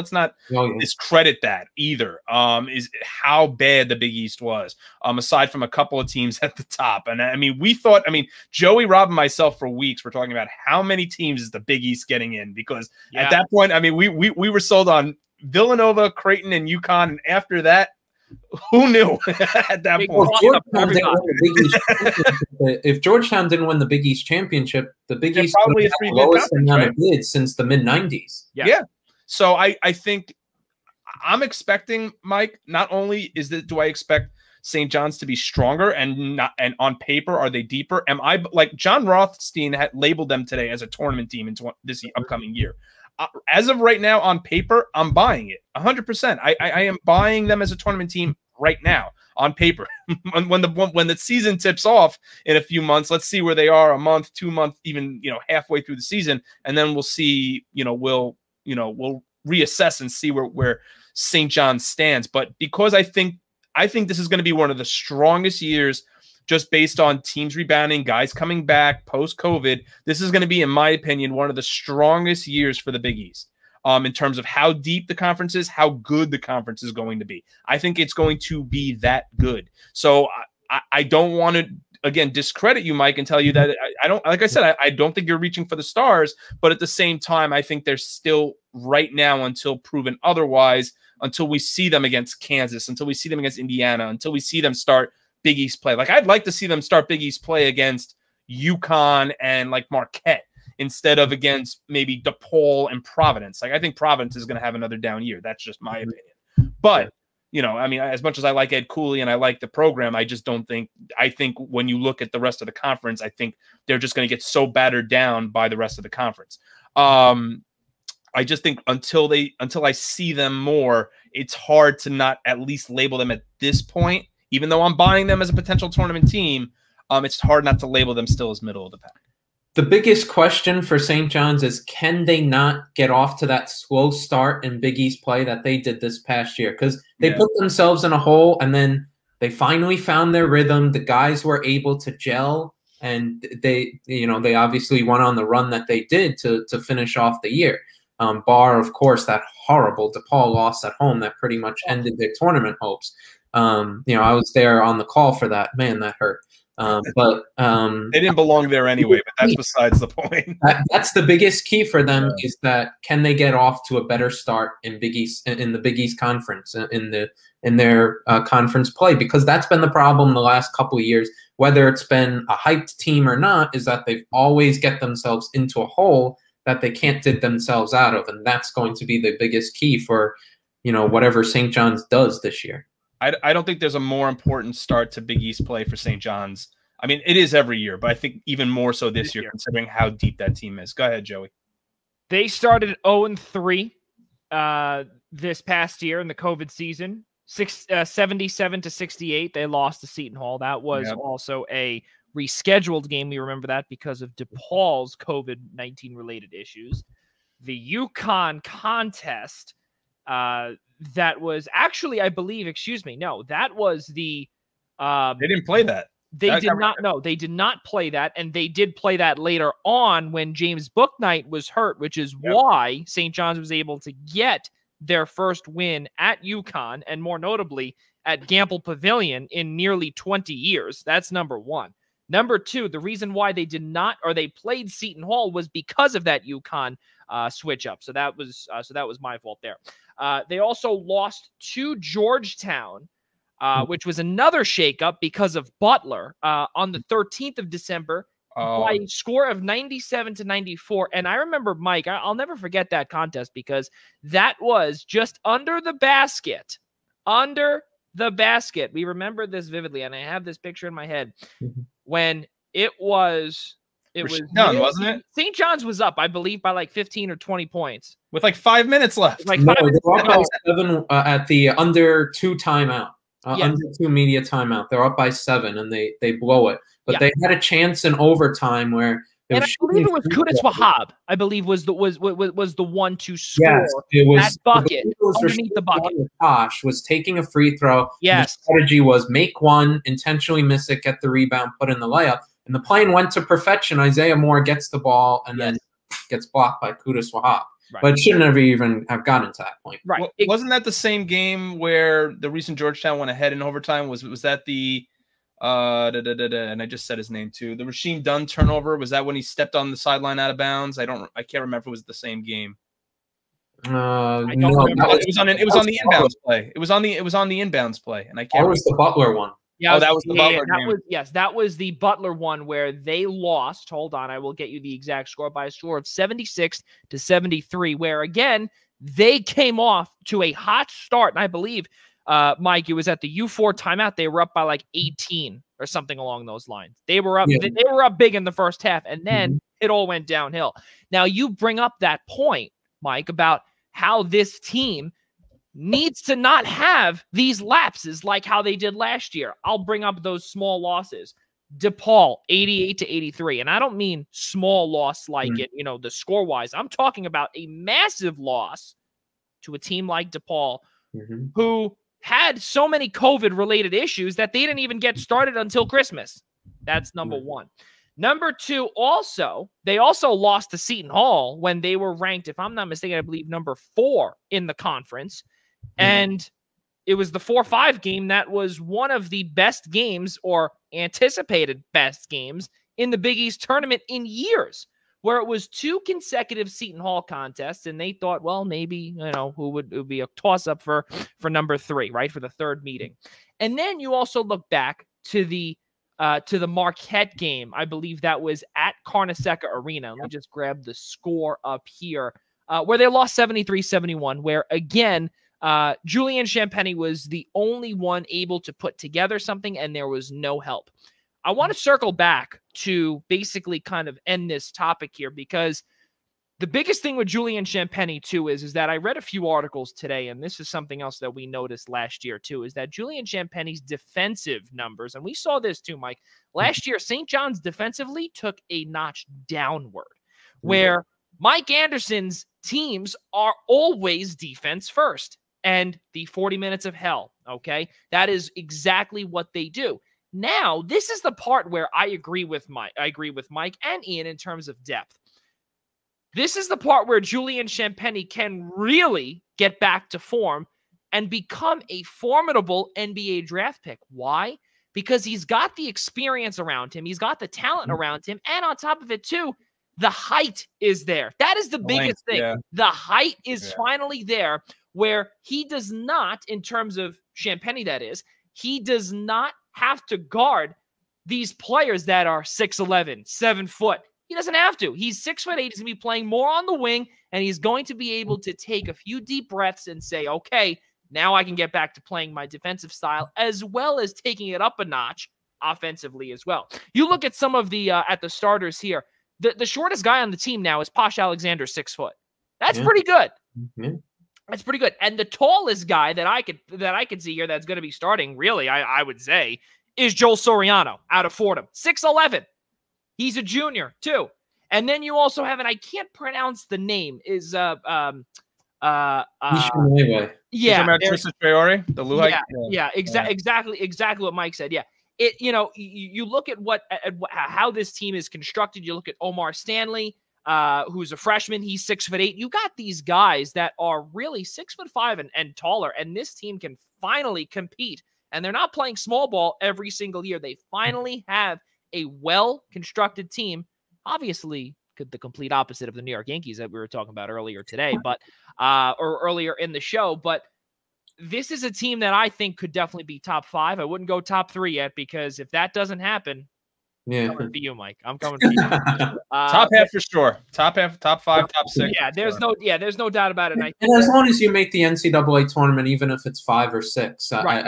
discredit that either. Is how bad the Big East was. Aside from a couple of teams at the top, and I mean, Joey, Rob, and myself for weeks were talking about how many teams is the Big East getting in, because at that point, I mean, we were sold on Villanova, Creighton, and UConn, and after that, who knew at that point? If Georgetown didn't win the Big East championship, the Big East probably had the lowest amount of bids since the mid-90s. Yeah. So I think I'm expecting, Mike, not only do I expect St. John's to be stronger and on paper, are they deeper? Am I, like John Rothstein had labeled them today as a tournament team in this upcoming year. As of right now, on paper, I'm buying it 100%. I am buying them as a tournament team right now on paper. when the season tips off in a few months, let's see where they are, a month, 2 months, even halfway through the season, and then we'll see. We'll reassess and see where St. John's stands. But because I think this is going to be one of the strongest years, just based on teams rebounding, guys coming back post-COVID, this is going to be, in my opinion, one of the strongest years for the Big East in terms of how deep the conference is, how good the conference is going to be. I think it's going to be that good. So I don't want to, again, discredit you, Mike, and tell you that I don't, like I said, I don't think you're reaching for the stars, but at the same time, I think they're still right now, until proven otherwise, until we see them against Kansas, until we see them against Indiana, until we see them start Big East play. Like, I'd like to see them start Big East play against UConn and like Marquette instead of against maybe DePaul and Providence. Like, I think Providence is going to have another down year. That's just my opinion. But, I mean, as much as I like Ed Cooley and I like the program, I just don't think, I think when you look at the rest of the conference, I think they're just going to get so battered down by the rest of the conference. I just think until I see them more, it's hard to not at least label them at this point. Even though I'm buying them as a potential tournament team, it's hard not to label them still as middle of the pack. The biggest question for St. John's is, can they not get off to that slow start in Big East play that they did this past year? Because they put themselves in a hole, and then They finally found their rhythm. The guys were able to gel, and they obviously went on the run that they did to finish off the year. Bar, of course, that horrible DePaul loss at home that pretty much ended their tournament hopes. I was there on the call for that. Man, that hurt. But they didn't belong there anyway, but that's besides the point. That's the biggest key for them, is that can they get off to a better start in the Big East Conference, in their conference play, because that's been the problem the last couple of years, whether it's been a hyped team or not, is that they've always get themselves into a hole that they can't dig themselves out of, and that's going to be the biggest key for whatever St. John's does this year. I don't think there's a more important start to Big East play for St. John's. I mean, it is every year, but I think even more so this year, considering how deep that team is. Go ahead, Joey. They started 0-3 this past year in the COVID season. 77-68. They lost to Seton Hall. That was also a rescheduled game. We remember that because of DePaul's COVID-19 related issues. The UConn contest, that was actually, I believe, that was the they didn't play that. They did not play that, and they did play that later on when James Bouknight was hurt, which is why St. John's was able to get their first win at UConn, and more notably at Gamble Pavilion in nearly 20 years. That's number one. Number two, the reason why they did not, or they played Seton Hall, was because of that UConn switch up. So that was my fault there. They also lost to Georgetown, which was another shakeup because of Butler on the 13th of December by a score of 97-94. And I remember, Mike, I'll never forget that contest because that was just under the basket. Under the basket. We remember this vividly, and I have this picture in my head when it was done, wasn't it? St. John's was up, I believe, by like 15 or 20 points. With like 5 minutes left. Like no, 5 minutes left. 7 at the under 2 timeout. Under 2 media timeout. They're up by 7, and they blow it. But they had a chance in overtime where I believe it was Qudus Wahab. I believe was the one to score. Yes, it was that bucket underneath the bucket. Tosh was taking a free throw. Yes, the strategy was make one, intentionally miss it, get the rebound, put in the layup, and the play went to perfection. Isaiah Moore gets the ball and then gets blocked by Qudus Wahab. Right. But it shouldn't have even have gotten to that point. Right? Well, wasn't that the same game where the reason Georgetown went ahead in overtime? Was that the and I just said his name too. The Rasheem Dunn turnover, was that when he stepped on the sideline out of bounds? I can't remember if it was the same game. No, it was on the inbounds play. It was on the inbounds play, and I can't. That was the Butler one. Yeah, that was the Butler game. That was the Butler one where they lost. Hold on, I will get you the exact score by a score of 76-73. Where again they came off to a hot start, and I believe. Mike, it was at the U4 timeout. They were up by like 18 or something along those lines. They were up. They were up big in the first half, and then it all went downhill. Now you bring up that point, Mike, about how this team needs to not have these lapses like how they did last year. I'll bring up those small losses. DePaul 88-83, and I don't mean small loss like it, the score wise. I'm talking about a massive loss to a team like DePaul, who had so many COVID-related issues that they didn't even get started until Christmas. That's number one. Number two, they also lost to Seton Hall when they were ranked, if I'm not mistaken, I believe number 4 in the conference. And it was the 4-5 game that was one of the best games, or anticipated best games, in the Big East tournament in years, where it was 2 consecutive Seton Hall contests, and they thought, well, maybe, it would be a toss-up for number 3, right, for the third meeting. And then you also look back to the Marquette game. I believe that was at Carnesecca Arena. Let me just grab the score up here, where they lost 73-71, where, again, Julian Champagny was the only one able to put together something, and there was no help. I want to circle back to basically kind of end this topic here, because the biggest thing with Julian Champagny too is that I read a few articles today, and this is something else that we noticed last year too, is that Julian Champagny's defensive numbers, and we saw this too, Mike, last year, St. John's defensively took a notch downward, where Mike Anderson's teams are always defense first. and the 40 minutes of hell, okay? That is exactly what they do. Now, this is the part where I agree with Mike and Ian in terms of depth. This is the part where Julian Champagnie can really get back to form and become a formidable NBA draft pick. Why? Because he's got the experience around him. He's got the talent around him. And on top of it, too, the height is there. That is the biggest thing. Yeah. The height is finally there, where he does not, in terms of Champagnie, that is, he does not have to guard these players that are 6'11", 7 foot. He doesn't have to. He's 6'8". He's going to be playing more on the wing, and he's going to be able to take a few deep breaths and say, okay, now I can get back to playing my defensive style, as well as taking it up a notch offensively as well. You look at some of the at the starters here. The shortest guy on the team now is Posh Alexander, 6 foot. That's pretty good. That's pretty good. And the tallest guy that I could see here that's going to be starting, really, I would say, is Joel Soriano out of Fordham, 6'11". He's a junior too. And then you also have, and I can't pronounce the name, is Schraier. Exactly what Mike said. Yeah. You look at how this team is constructed. You look at Omar Stanley, who's a freshman. He's 6'8". You got these guys that are really 6'5" and taller, and this team can finally compete. And they're not playing small ball every single year. They finally have a well-constructed team. Obviously, the complete opposite of the New York Yankees that we were talking about earlier today, or earlier in the show. But this is a team that I think could definitely be top 5. I wouldn't go top 3 yet, because if that doesn't happen, I'm coming for you, Mike. I'm coming for you. Top half for sure. Top half, top 5, top 6. Yeah, there's no doubt about it. And as long as you make the NCAA tournament, even if it's 5 or 6, right.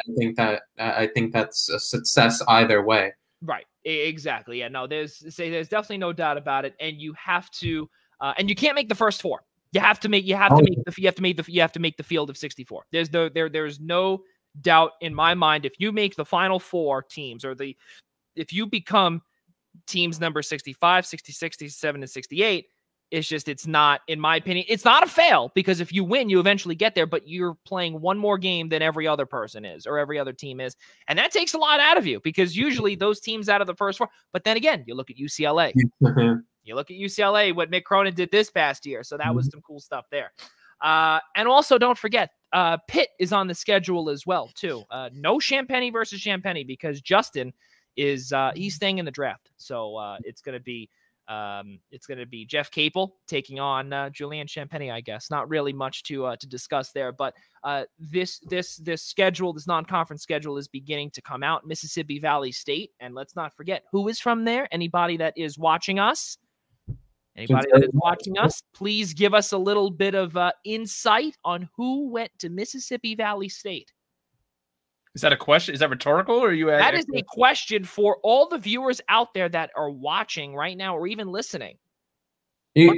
I think that's a success either way. Right. Exactly. Yeah. No, there's definitely no doubt about it. And you have to, and you can't make the first 4. You have to make the field of 64. There's no doubt in my mind. If you make the final 4 teams, if you become teams number 65, 66, 67, and 68, it's not, in my opinion, it's not a fail, because if you win, you eventually get there, but you're playing one more game than every other person is, or every other team is. And that takes a lot out of you, because usually those teams out of the first 4, but then again, you look at UCLA. You look at UCLA, what Mick Cronin did this past year. So that was some cool stuff there. And also don't forget, Pitt is on the schedule as well, too. No Champagnie versus Champagnie, because Justin is, he's staying in the draft. So it's going to be Jeff Capel taking on Julian Champagnie, I guess. Not really much to discuss there, but this schedule, this non-conference schedule, is beginning to come out. Mississippi Valley State, and let's not forget who is from there. Anybody that is watching us, please give us a little bit of insight on who went to Mississippi Valley State. Is that a question? Is that rhetorical, or are you? That is a question for all the viewers out there that are watching right now, or even listening. You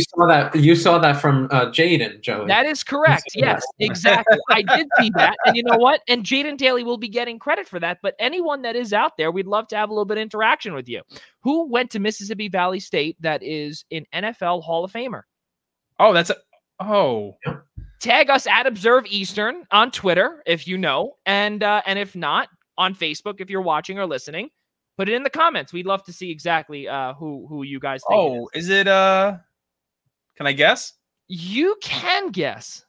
saw that from Jaden, Joey. That is correct. Yes, exactly. I did see that, and you know what? And Jaden Daly will be getting credit for that. But anyone that is out there, we'd love to have a little bit of interaction with you. Who went to Mississippi Valley State that is an NFL Hall of Famer? Oh, Tag us at Observe Eastern on Twitter if you know, and if not, on Facebook if you're watching or listening. Put it in the comments. We'd love to see exactly who you guys think. Oh, is it can I guess? You can guess.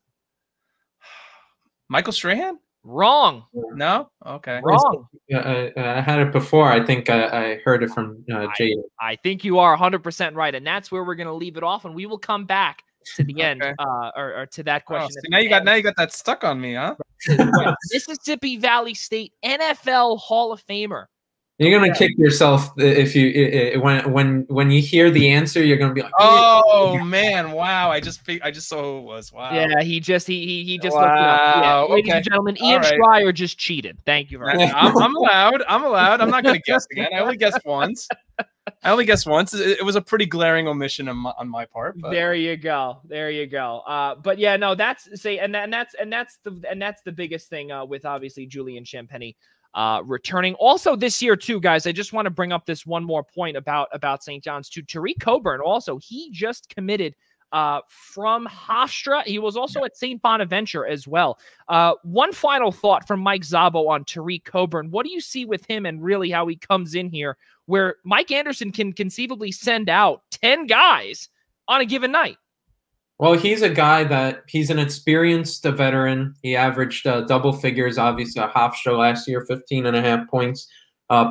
Michael Strahan? Wrong. No? Okay. Wrong. I had it before. I think I heard it from Jaden. I think you are 100% right, and that's where we're going to leave it off, and we will come back to the end, or to that question. So now you got that stuck on me, huh? Mississippi Valley State NFL Hall of Famer. You're gonna kick yourself if you when you hear the answer. You're gonna be like, "Oh man, wow! I just saw who it was. Wow." Yeah, he just looked it up. Yeah. Ladies and gentlemen, Ian Schraier just cheated. Thank you very much. I'm allowed. I'm not gonna guess again. I only guessed once. It was a pretty glaring omission on my part. But. There you go. But yeah, no, that's the biggest thing with obviously Julian Champagnie returning. Also this year too, guys, I just want to bring up this one more point about St. John's too. Tariq Coburn also, he just committed from Hofstra. He was also at St. Bonaventure as well. One final thought from Mike Szabo on Tariq Coburn. What do you see with him and really how he comes in here, where Mike Anderson can conceivably send out 10 guys on a given night? Well, he's a guy that he's an experienced veteran. He averaged double figures, obviously, at Hofstra last year, 15.5 points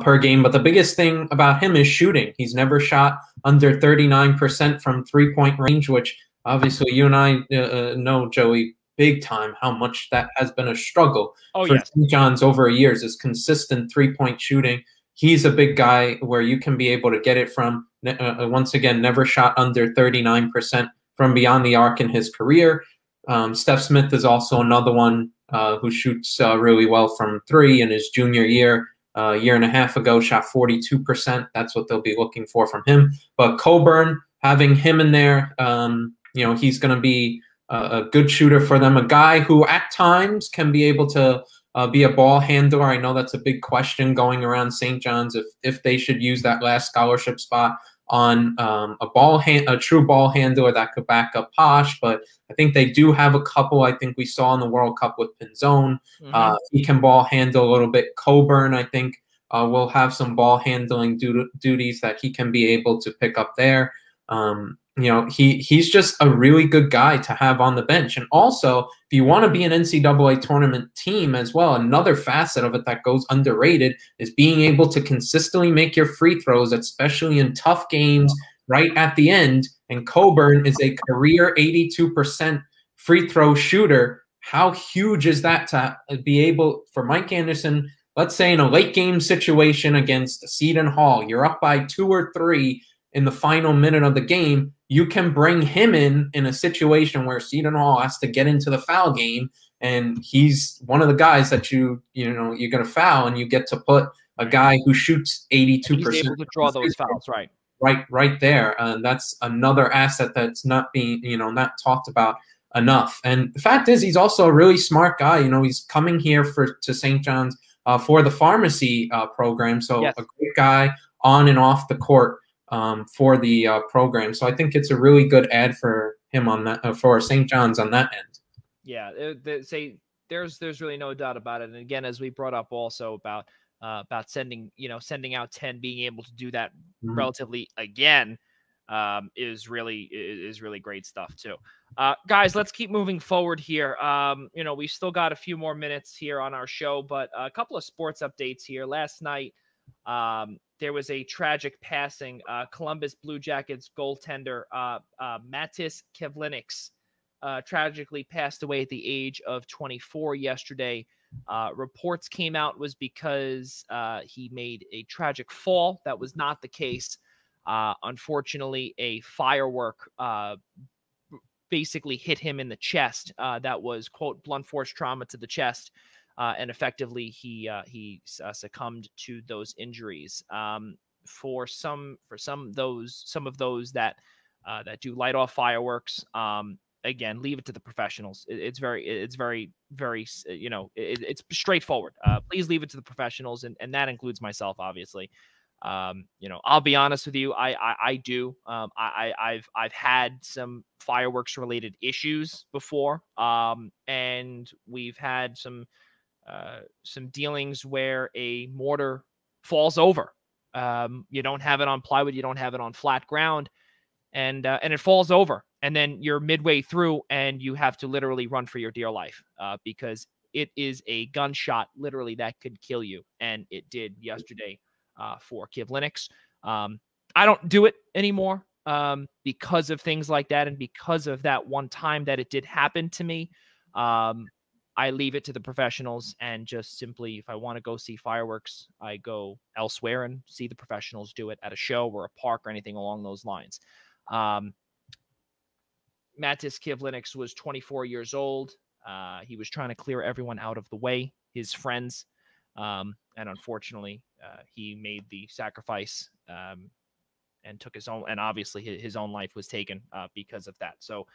per game. But the biggest thing about him is shooting. He's never shot under 39% from three-point range, which obviously you and I know, Joey, big time, how much that has been a struggle for St. John's over years, is consistent three-point shooting. He's a big guy where you can be able to get it from, once again, never shot under 39% from beyond the arc in his career. Steph Smith is also another one who shoots really well from three in his junior year. A year and a half ago, shot 42%. That's what they'll be looking for from him. But Coburn, having him in there, he's going to be a good shooter for them. A guy who at times can be able to be a ball handler. I know that's a big question going around St. John's if they should use that last scholarship spot on a true ball handler that could back up Posh, but I think they do have a couple. I think we saw in the World Cup with Pinzone. He can ball handle a little bit. Coburn, I think, will have some ball handling duties that he can be able to pick up there. He's just a really good guy to have on the bench. And also, if you want to be an NCAA tournament team as well, another facet of it that goes underrated is being able to consistently make your free throws, especially in tough games right at the end. And Coburn is a career 82% free throw shooter. How huge is that to be able for Mike Anderson, let's say in a late game situation against Seton Hall, you're up by 2 or 3 in the final minute of the game, you can bring him in a situation where Seton Hall has to get into the foul game, and he's one of the guys that you're going to foul, and you get to put a guy who shoots 82%. He's able to draw those fouls, right? Right there. That's another asset that's not being, not talked about enough. And the fact is, he's also a really smart guy. He's coming here to St. John's for the pharmacy program. So a great guy on and off the court for the program. So I think it's a really good ad for him on that, for St. John's on that end. Yeah, there's really no doubt about it. And again, as we brought up also about sending out 10, being able to do that relatively again is really great stuff too. Guys, let's keep moving forward here. We still got a few more minutes here on our show, but a couple of sports updates here. Last night, there was a tragic passing. Columbus Blue Jackets goaltender Matis Kivlenieks tragically passed away at the age of 24 yesterday. Reports came out was because he made a tragic fall. That was not the case. Unfortunately, a firework basically hit him in the chest. That was, quote, blunt force trauma to the chest. And effectively, he succumbed to those injuries. For some of those that do light off fireworks, again, leave it to the professionals. It's very it's straightforward. Please leave it to the professionals, and that includes myself, obviously. I'll be honest with you. I do. I've had some fireworks related issues before, and we've had some dealings where a mortar falls over. You don't have it on plywood, you don't have it on flat ground, and it falls over, and then you're midway through and you have to literally run for your dear life because it is a gunshot literally that could kill you, and it did yesterday for Kivlenieks. I don't do it anymore because of things like that, and because of that one time that it did happen to me. I leave it to the professionals, and just simply, if I want to go see fireworks, I go elsewhere and see the professionals do it at a show or a park or anything along those lines. Matis Kivlenieks was 24 years old. He was trying to clear everyone out of the way, his friends. And unfortunately, he made the sacrifice and took his own, and obviously his own life was taken because of that. So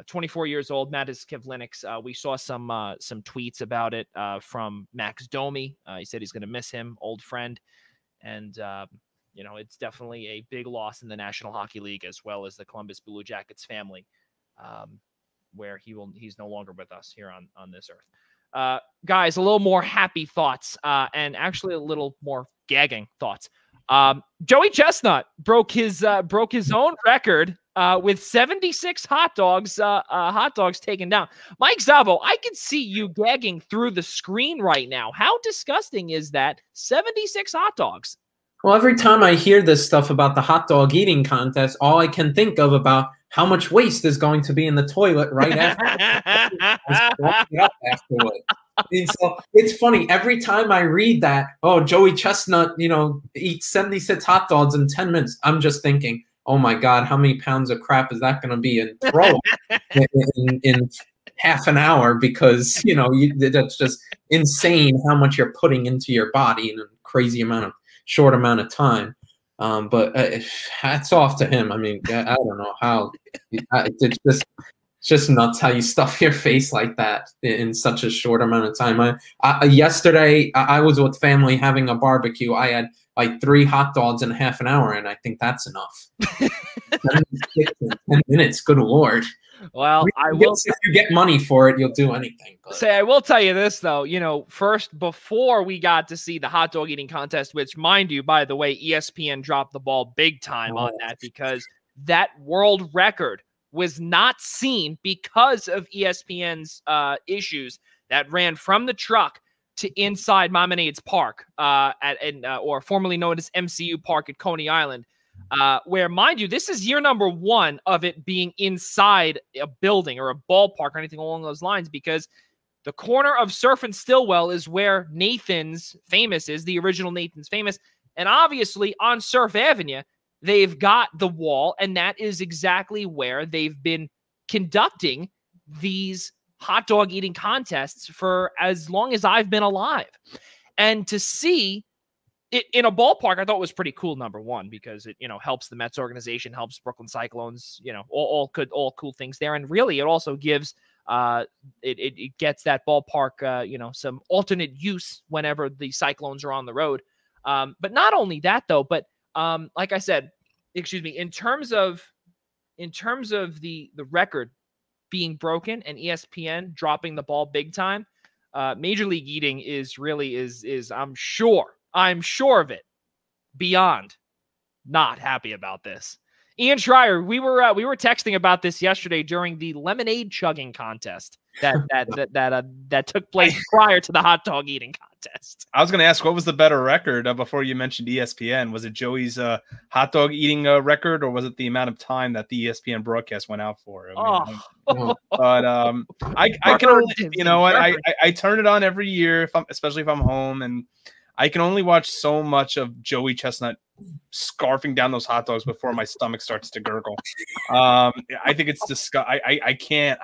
24 years old, Matis Kivlenieks. We saw some tweets about it from Max Domi. He said he's going to miss him, old friend. And, it's definitely a big loss in the National Hockey League, as well as the Columbus Blue Jackets family. where he's no longer with us here on this earth. Guys, a little more happy thoughts, and actually a little more gagging thoughts. Joey Chestnut broke his own record with 76 hot dogs taken down. Mike Zabo, I can see you gagging through the screen right now. How disgusting is that? 76 hot dogs. Well, every time I hear this stuff about the hot dog eating contest, all I can think of about how much waste is going to be in the toilet right afterwards. And so it's funny. Every time I read that, oh, Joey Chestnut, eats 76 hot dogs in 10 minutes, I'm just thinking, oh my God, how many pounds of crap is that going to be in throw in half an hour? Because, that's just insane how much you're putting into your body in a crazy short amount of time. But hats off to him. I mean, I don't know how it's just nuts how you stuff your face like that in such a short amount of time. Yesterday, I was with family having a barbecue. I had like 3 hot dogs in half an hour, and I think that's enough. 10 minutes, good Lord. Well, if you get money for it, you'll do anything. But. I will tell you this, though. First, before we got to see the hot dog eating contest, which, mind you, by the way, ESPN dropped the ball big time on that, because that world record was not seen because of ESPN's issues that ran from the truck to inside Mominade's Park, or formerly known as MCU Park at Coney Island. Where, mind you, this is year number 1 of it being inside a building or a ballpark or anything along those lines, because the corner of Surf and Stillwell is where Nathan's Famous is, the original Nathan's Famous. And obviously on Surf Avenue, they've got the wall, and that is exactly where they've been conducting these hot dog eating contests for as long as I've been alive. And to see it in a ballpark, I thought was pretty cool, number one, because it, helps the Mets organization, helps Brooklyn Cyclones, all cool things there. And really, it also gives, it gets that ballpark, some alternate use whenever the Cyclones are on the road. But not only that, though, but like I said, in terms of the record being broken and ESPN dropping the ball big time, Major League Eating is I'm sure of it, beyond not happy about this. Ian Schraier, we were texting about this yesterday during the lemonade chugging contest that took place prior to the hot dog eating contest. I was going to ask, what was the better record before you mentioned ESPN? Was it Joey's hot dog eating record, or was it the amount of time that the ESPN broadcast went out for? I can only, I turn it on every year, especially if I'm home, and I can only watch so much of Joey Chestnut scarfing down those hot dogs before my stomach starts to gurgle. I think it's disgusting. I can't.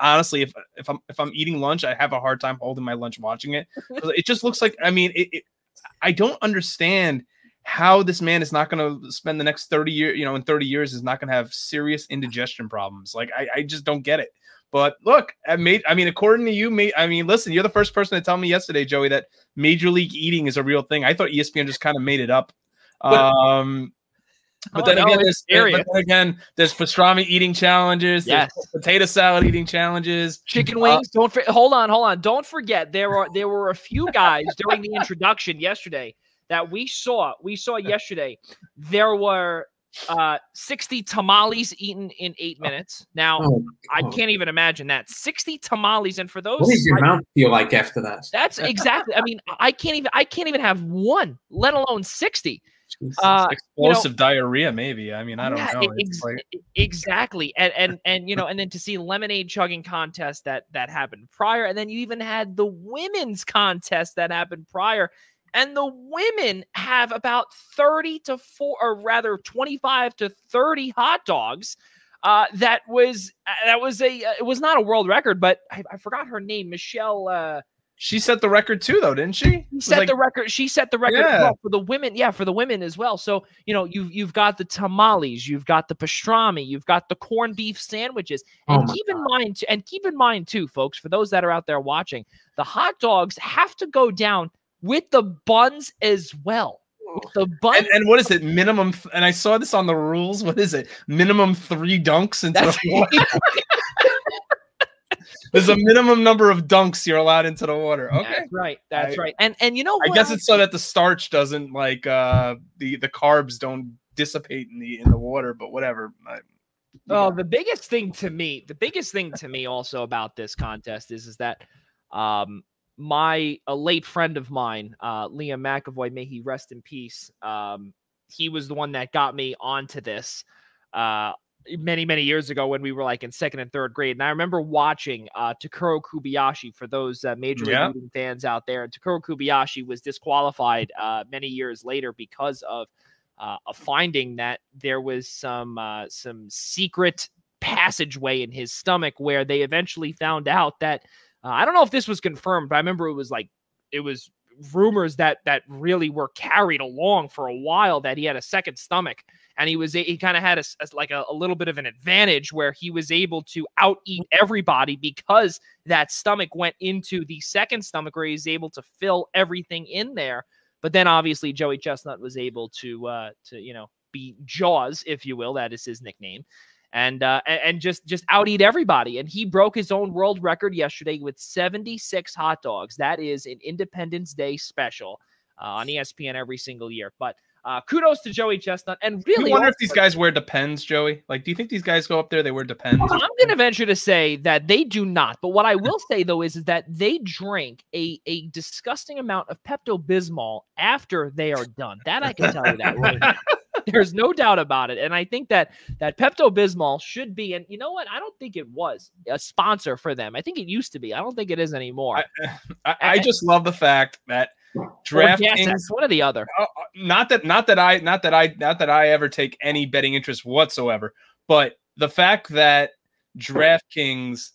Honestly, if I'm eating lunch, I have a hard time holding my lunch watching it. It just looks like. I mean, I don't understand how this man is not going to spend the next 30 years. In 30 years, is not going to have serious indigestion problems. Like I just don't get it. But look, according to you, listen, you're the first person to tell me yesterday, Joey, that Major League Eating is a real thing. I thought ESPN just kind of made it up. But then again, there's pastrami eating challenges. Yes. There's potato salad eating challenges. Chicken wings. Hold on. Don't forget, there were a few guys during the introduction yesterday that we saw yesterday. There were 60 tamales eaten in 8 minutes. Now, I can't even imagine that. 60 tamales, and for those, what does your mouth feel like after that? That's exactly. I can't even have one, let alone 60. Explosive diarrhea, maybe. I don't know. Exactly. And then to see lemonade chugging contest that happened prior, and then you even had the women's contest that happened prior. And the women have about 25 to 30 hot dogs. It was not a world record, but I forgot her name, Michelle. She set the record too, though, didn't she? She set the record for the women. Yeah, for the women as well. So you've got the tamales, you've got the pastrami, you've got the corned beef sandwiches, and keep in mind too, folks, for those that are out there watching, the hot dogs have to go down with the buns as well. the bun. And what is it? Minimum. And I saw this on the rules. What is it? Minimum 3 dunks into the water. There's a minimum number of dunks you're allowed into the water. Okay, that's right. That's right. And you know, I guess it's so that the starch doesn't like the carbs don't dissipate in the water. But whatever. The biggest thing to me also about this contest is that a late friend of mine, Liam McAvoy, may he rest in peace. He was the one that got me onto this many years ago when we were like in 2nd and 3rd grade. And I remember watching Takuro Kobayashi, for those Major League Reading fans out there. And Takuro Kobayashi was disqualified many years later because of a finding that there was some secret passageway in his stomach where they eventually found out that I don't know if this was confirmed, but I remember it was rumors that really were carried along for a while, that he had a second stomach, and he kind of had a little bit of an advantage where he was able to out eat everybody because that stomach went into the second stomach where he's able to fill everything in there. But then obviously Joey Chestnut was able to be Jaws, if you will. That is his nickname. And just out eat everybody. And he broke his own world record yesterday with 76 hot dogs. That is an Independence Day special on ESPN every single year. But kudos to Joey Chestnut. And really, I wonder if these guys wear Depends, Joey. Like, do you think these guys go up there, they wear Depends? I'm going to venture to say that they do not. But what I will say, though, is that they drink a disgusting amount of Pepto-Bismol after they are done. That I can tell you that right now. There's no doubt about it. And I think that Pepto-Bismol should be, and you know what? I don't think it was a sponsor for them. I think it used to be. I don't think it is anymore. I just love the fact that DraftKings, one or the other. Not that I ever take any betting interest whatsoever, but the fact that DraftKings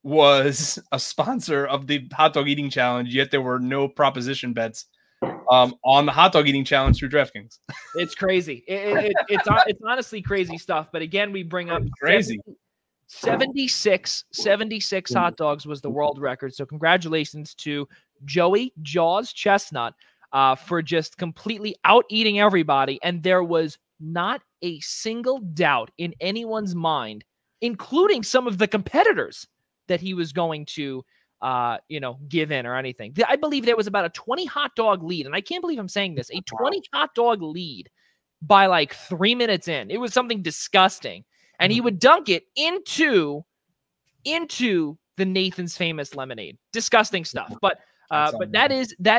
was a sponsor of the hot dog eating challenge, yet there were no proposition bets on the hot dog eating challenge through DraftKings. It's crazy. It's honestly crazy stuff. But again, we bring up crazy. 76 hot dogs was the world record. So congratulations to Joey Jaws Chestnut for just completely out eating everybody. And there was not a single doubt in anyone's mind, including some of the competitors, that he was going to give in or anything. I believe there was about a 20 hot dog lead. And I can't believe I'm saying this, a 20 hot dog lead by like 3 minutes in. It was something disgusting. And he would dunk it into the Nathan's Famous lemonade. Disgusting stuff. But that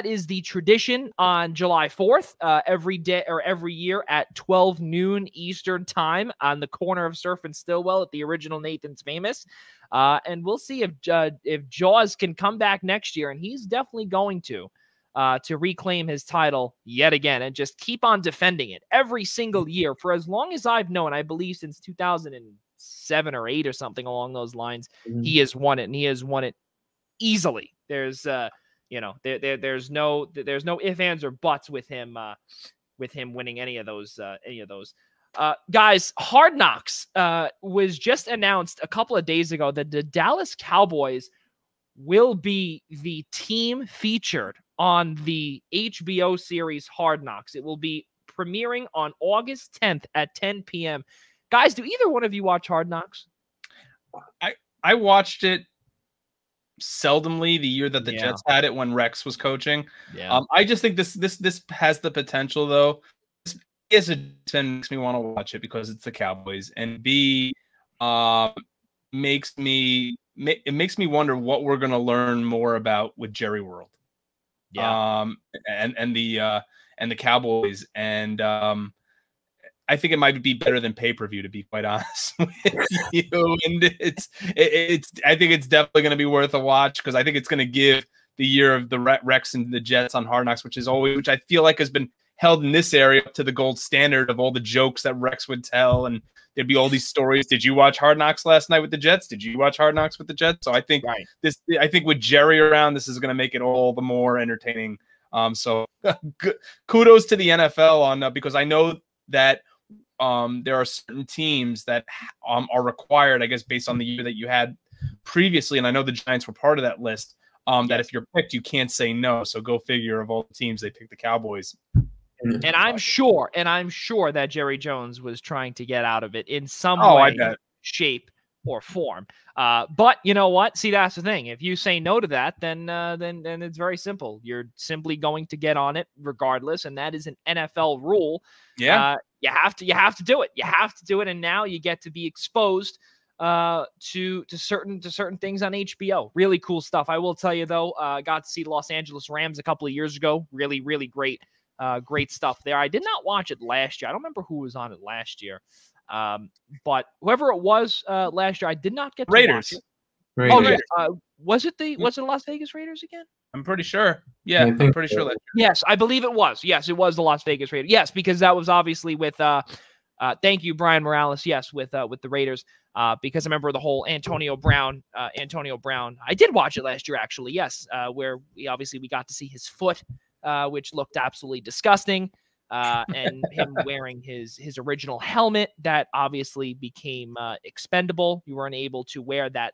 is the tradition on July 4th, every day or every year at 12 noon Eastern time on the corner of Surf and Stillwell at the original Nathan's Famous. And we'll see if Jaws can come back next year, and he's definitely going to reclaim his title yet again and just keep on defending it every single year for as long as I've known. I believe since 2007 or 8 or something along those lines, he has won it, and he has won it easily. There's there's no ifs, ands, or buts with him winning any of those. Guys, Hard Knocks was just announced a couple of days ago that the Dallas Cowboys will be the team featured on the HBO series Hard Knocks. It will be premiering on August 10th at 10 p.m. Guys, do either one of you watch Hard Knocks? I watched it seldomly the year that the Jets had it when Rex was coaching. I just think this has the potential, though. As a fan, makes me want to watch it because it's the Cowboys, and B, makes me wonder what we're going to learn more about with Jerry World, and the Cowboys, and I think it might be better than pay-per-view, to be quite honest with you. And I think it's definitely going to be worth a watch because I think it's going to give the year of the Rex and the Jets on Hard Knocks, which I feel like has been held in this area up to the gold standard of all the jokes that Rex would tell, and there'd be all these stories. Did you watch Hard Knocks last night with the Jets? Did you watch Hard Knocks with the Jets? So I think I think with Jerry around, this is going to make it all the more entertaining. So kudos to the NFL on because I know that there are certain teams that are required, I guess, based on the year that you had previously, and I know the Giants were part of that list, that if you're picked, you can't say no. So go figure, of all the teams, they picked the Cowboys. And I'm sure that Jerry Jones was trying to get out of it in some way, shape, or form. But you know what? See, that's the thing. If you say no to that, then it's very simple. You're simply going to get on it regardless, and that is an NFL rule. Yeah. You have to do it. You have to do it, and now you get to be exposed to certain things on HBO. Really cool stuff. I will tell you though, got to see the Los Angeles Rams a couple of years ago. Really, really great stuff there. I did not watch it last year. I don't remember who was on it last year. But whoever it was last year, I did not get to watch it. Raiders. Oh yeah. Was it the Las Vegas Raiders again? I'm pretty sure. Yeah, I'm pretty sure. Yes, I believe it was. Yes, it was the Las Vegas Raiders. Yes, because that was obviously with thank you, Brian Morales. Yes, with the Raiders. Because I remember the whole Antonio Brown. I did watch it last year, actually. Yes, where we got to see his foot, which looked absolutely disgusting, and him wearing his original helmet that obviously became expendable. You weren't able to wear that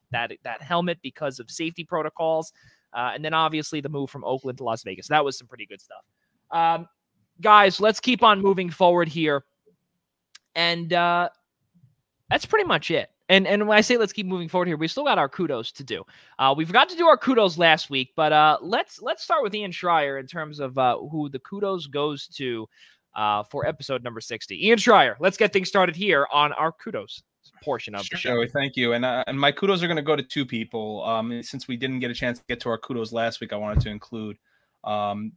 helmet because of safety protocols, and then obviously the move from Oakland to Las Vegas. That was some pretty good stuff. Guys, let's keep on moving forward here, and that's pretty much it. And when I say let's keep moving forward here, we still got our kudos to do. We forgot to do our kudos last week, but let's start with Ian Schraier in terms of who the kudos goes to for episode number 60. Ian Schraier, let's get things started here on our kudos portion of the show. Joey, thank you. And my kudos are going to go to two people. Since we didn't get a chance to get to our kudos last week, I wanted to include,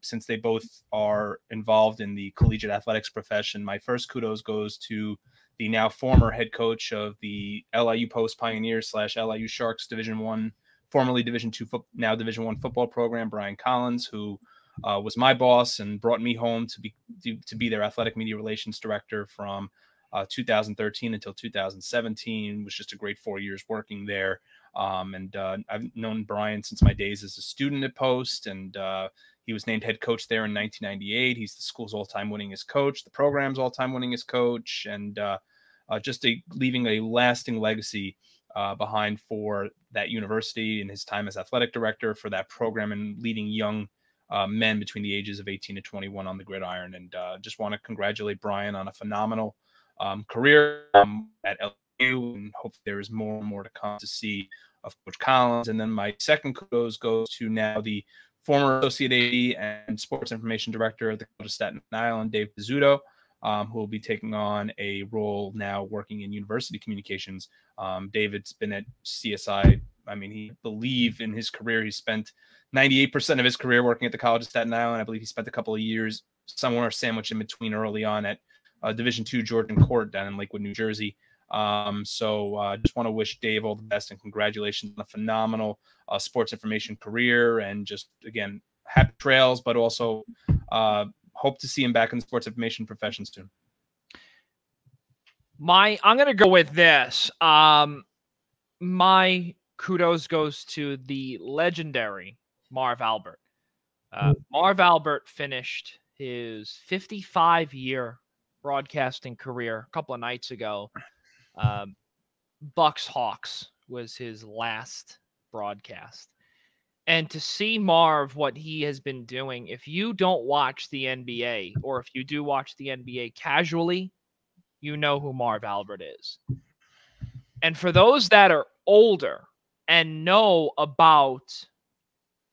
since they both are involved in the collegiate athletics profession, my first kudos goes to the now former head coach of the LIU Post Pioneers / LIU Sharks Division I, formerly Division II, now Division I football program, Brian Collins, who was my boss and brought me home to be their athletic media relations director from 2013 until 2017. Was just a great 4 years working there. And I've known Brian since my days as a student at Post, and he was named head coach there in 1998. He's the school's all-time winningest coach, the program's all-time winningest coach, and just leaving a lasting legacy behind for that university in his time as athletic director for that program and leading young men between the ages of 18 to 21 on the gridiron. And just want to congratulate Brian on a phenomenal career at LIU, and hope there is more and more to come to see of Coach Collins. And then my second kudos goes to now the former Associate AD and Sports Information Director at the College of Staten Island, Dave Pizzuto, who will be taking on a role now working in university communications. David's been at CSI. I mean, he believe in his career, he spent 98% of his career working at the College of Staten Island. I believe he spent a couple of years somewhere sandwiched in between early on at Division II Georgian Court down in Lakewood, New Jersey. So just want to wish Dave all the best and congratulations on a phenomenal sports information career, and just, again, happy trails, but also hope to see him back in the sports information profession soon. I'm going to go with this. My kudos goes to the legendary Marv Albert. Marv Albert finished his 55-year broadcasting career a couple of nights ago. Bucks Hawks was his last broadcast. And to see Marv, what he has been doing, if you don't watch the NBA, or if you do watch the NBA casually, you know who Marv Albert is. And for those that are older and know about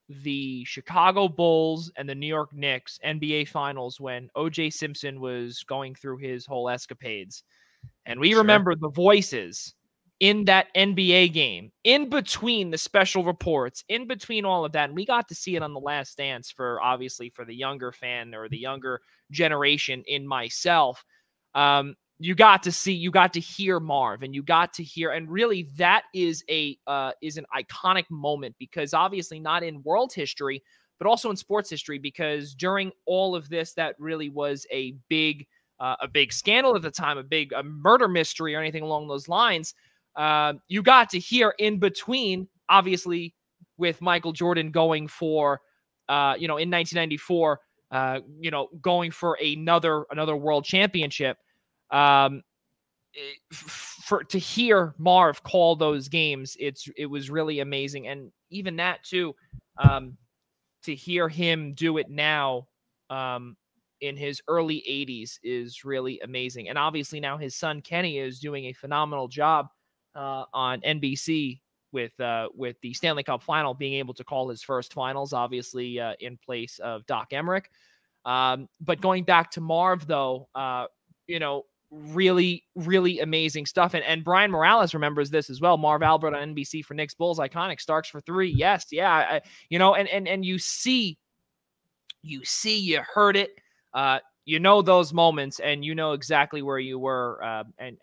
the Chicago Bulls and the New York Knicks NBA Finals when O.J. Simpson was going through his whole escapades, and we remember the voices in that NBA game, in between the special reports, in between all of that. And we got to see it on The Last Dance obviously for the younger fan or the younger generation in myself. You got to hear Marv, and you got to hear, and really that is an iconic moment, because obviously not in world history, but also in sports history, because during all of this, that really was a big scandal at the time, a murder mystery or anything along those lines. You got to hear in between, obviously, with Michael Jordan going for, in 1994, going for another world championship. To hear Marv call those games, it was really amazing. And even that too, to hear him do it now in his early 80s is really amazing. And obviously now his son Kenny is doing a phenomenal job on NBC with the Stanley Cup final, being able to call his first finals, obviously in place of Doc Emmerich. But going back to Marv, though, really, really amazing stuff. And Brian Morales remembers this as well. Marv Albert on NBC for Knicks Bulls, iconic. Starks for 3. Yes. Yeah. And you see, you heard it. Those moments, and exactly where you were. And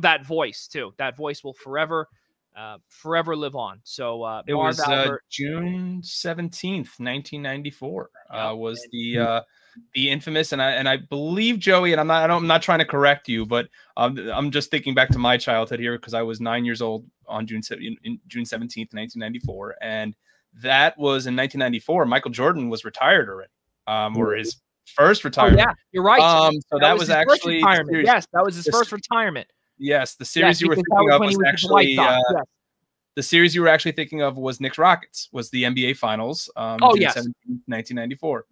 that voice too. That voice will forever live on. So it Marv was Albert, June 17th, 1994 was the infamous, and I believe, Joey, and I'm not trying to correct you, but I'm just thinking back to my childhood here, because I was 9 years old on June 17th, 1994, and that was in 1994. Michael Jordan was retired already, or his first retirement. Oh, yeah, you're right. So that was actually retirement. Yes, that was his first retirement. Yes, the series you were thinking of was actually the series you were actually thinking of was Knicks Rockets, was the NBA Finals. June 17th, 1994.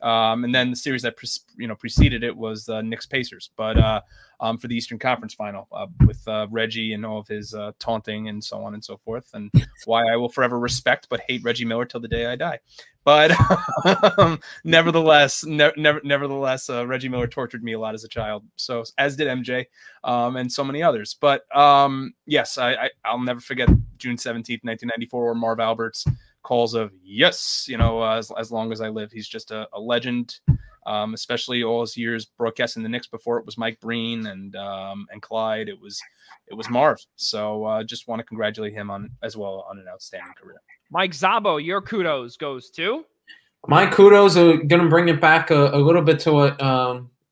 And then the series that preceded it was Knicks Pacers, but for the Eastern Conference Final with Reggie and all of his taunting and so on and so forth, and why I will forever respect but hate Reggie Miller till the day I die. But nevertheless, Reggie Miller tortured me a lot as a child. So as did MJ and so many others. But yes, I'll never forget June 17th, 1994, or Marv Albert's calls of yes, as long as I live. He's just a legend, especially all his years broadcasting the Knicks. Before it was Mike Breen and Clyde. It was Marv. So just want to congratulate him on an outstanding career. Mike Szabo, your kudos goes to? My kudos are going to bring it back a little bit to what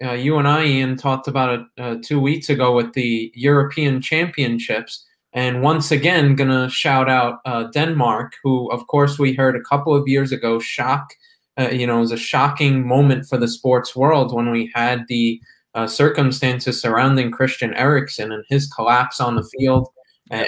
you and I, Ian, talked about it 2 weeks ago with the European Championships. And once again, going to shout out Denmark, who, of course, we heard a couple of years ago, it was a shocking moment for the sports world when we had the circumstances surrounding Christian Eriksen and his collapse on the field and,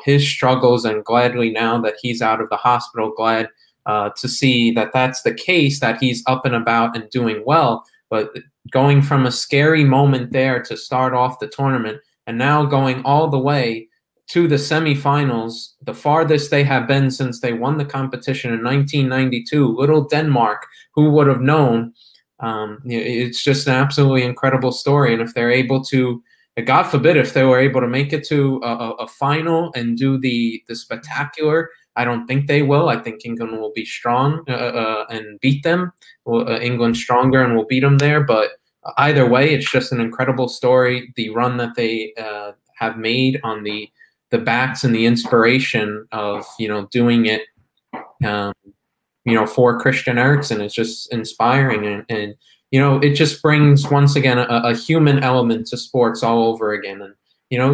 his struggles. And gladly now that he's out of the hospital, glad to see that that's the case, that he's up and about and doing well. But going from a scary moment there to start off the tournament and now going all the way to the semifinals, the farthest they have been since they won the competition in 1992. Little Denmark, who would have known? It's just an absolutely incredible story. And if they're able to, God forbid, if they were able to make it to a final and do the spectacular, I don't think they will. I think England will be strong and beat them. England's stronger and will beat them there. But either way, it's just an incredible story. The run that they have made on the backs and the inspiration of, doing it, for Christian Eriksen is just inspiring. And it just brings, once again, a human element to sports all over again. And,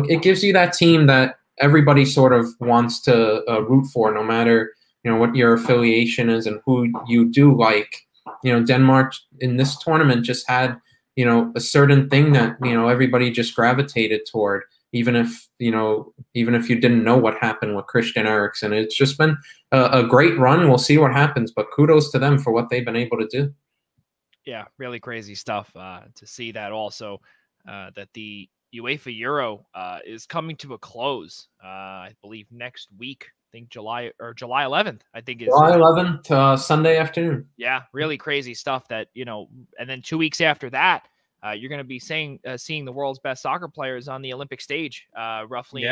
it gives you that team that everybody sort of wants to root for, no matter, what your affiliation is and who you do like. Denmark in this tournament just had, a certain thing that, everybody just gravitated toward. Even if you didn't know what happened with Christian Eriksen. It's just been a great run. We'll see what happens, but kudos to them for what they've been able to do. Yeah, really crazy stuff to see that also, that the UEFA Euro is coming to a close, I believe next week. I think July 11th, I think is July 11th, Sunday afternoon. Yeah, really crazy stuff that, and then 2 weeks after that, you're going to be seeing the world's best soccer players on the Olympic stage, roughly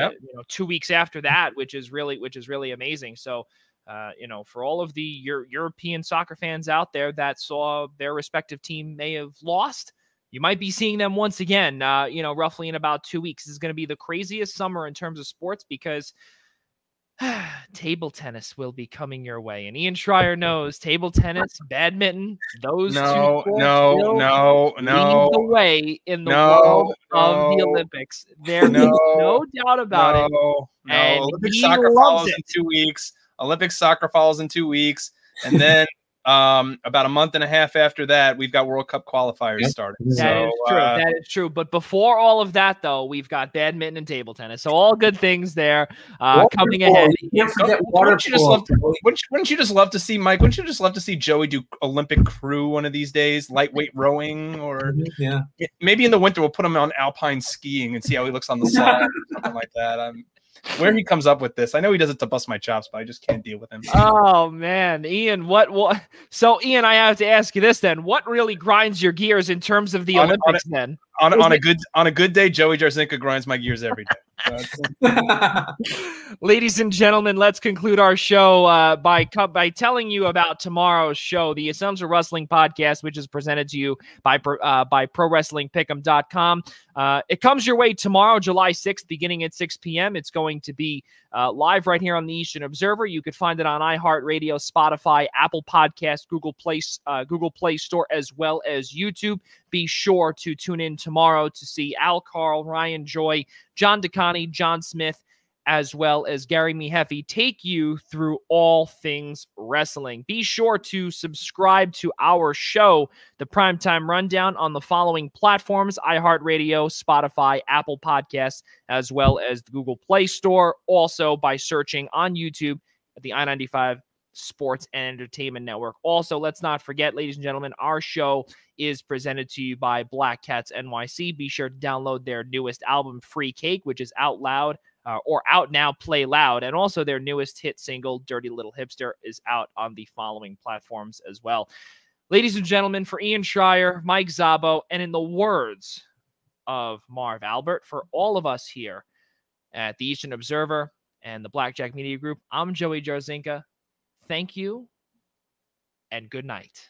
2 weeks after that, which is really amazing. So, for all of the European soccer fans out there that saw their respective team may have lost, you might be seeing them once again, roughly in about 2 weeks. This is going to be the craziest summer in terms of sports because table tennis will be coming your way, and Ian Schraier knows table tennis, badminton, those two sports will lead the way in the world of the Olympics. There's no doubt about it. And Olympic soccer follows in 2 weeks. Olympic soccer follows in 2 weeks, and then About a month and a half after that, we've got World Cup qualifiers started. That is true. That is true. But before all of that, though, we've got badminton and table tennis. So all good things there coming ahead. You can't forget water polo. Wouldn't you just love to see, Mike? Wouldn't you just love to see Joey do Olympic crew one of these days, lightweight rowing, or maybe in the winter we'll put him on alpine skiing and see how he looks on the slide, or something like that. Where he comes up with this, I know he does it to bust my chops, but I just can't deal with him. Oh man, Ian, what? So Ian, I have to ask you this then: what really grinds your gears in terms of the Olympics? Then on a good day, Joey Jarzynka grinds my gears every day. Ladies and gentlemen, let's conclude our show by telling you about tomorrow's show, the Essential Wrestling Podcast, which is presented to you by ProWrestlingPick'em.com. It comes your way tomorrow, July 6th, beginning at 6 p.m. It's going to be live right here on the Eastern Observer. You could find it on iHeartRadio, Spotify, Apple Podcasts, Google Play Store, as well as YouTube. Be sure to tune in tomorrow to see Al Carl, Ryan Joy, John DeConnie, John Smith, as well as Gary Mehefe take you through all things wrestling. Be sure to subscribe to our show, The Primetime Rundown, on the following platforms: iHeartRadio, Spotify, Apple Podcasts, as well as the Google Play Store. Also by searching on YouTube at the I-95 Sports and Entertainment Network. Also, let's not forget, ladies and gentlemen, our show is presented to you by Black Cats NYC. Be sure to download their newest album, Free Cake, which is out now, Play Loud. And also their newest hit single, Dirty Little Hipster, is out on the following platforms as well. Ladies and gentlemen, for Ian Schraier, Mike Szabo, and in the words of Marv Albert, for all of us here at the Eastern Observer and the Blackjack Media Group, I'm Joey Jarzynka. Thank you and good night.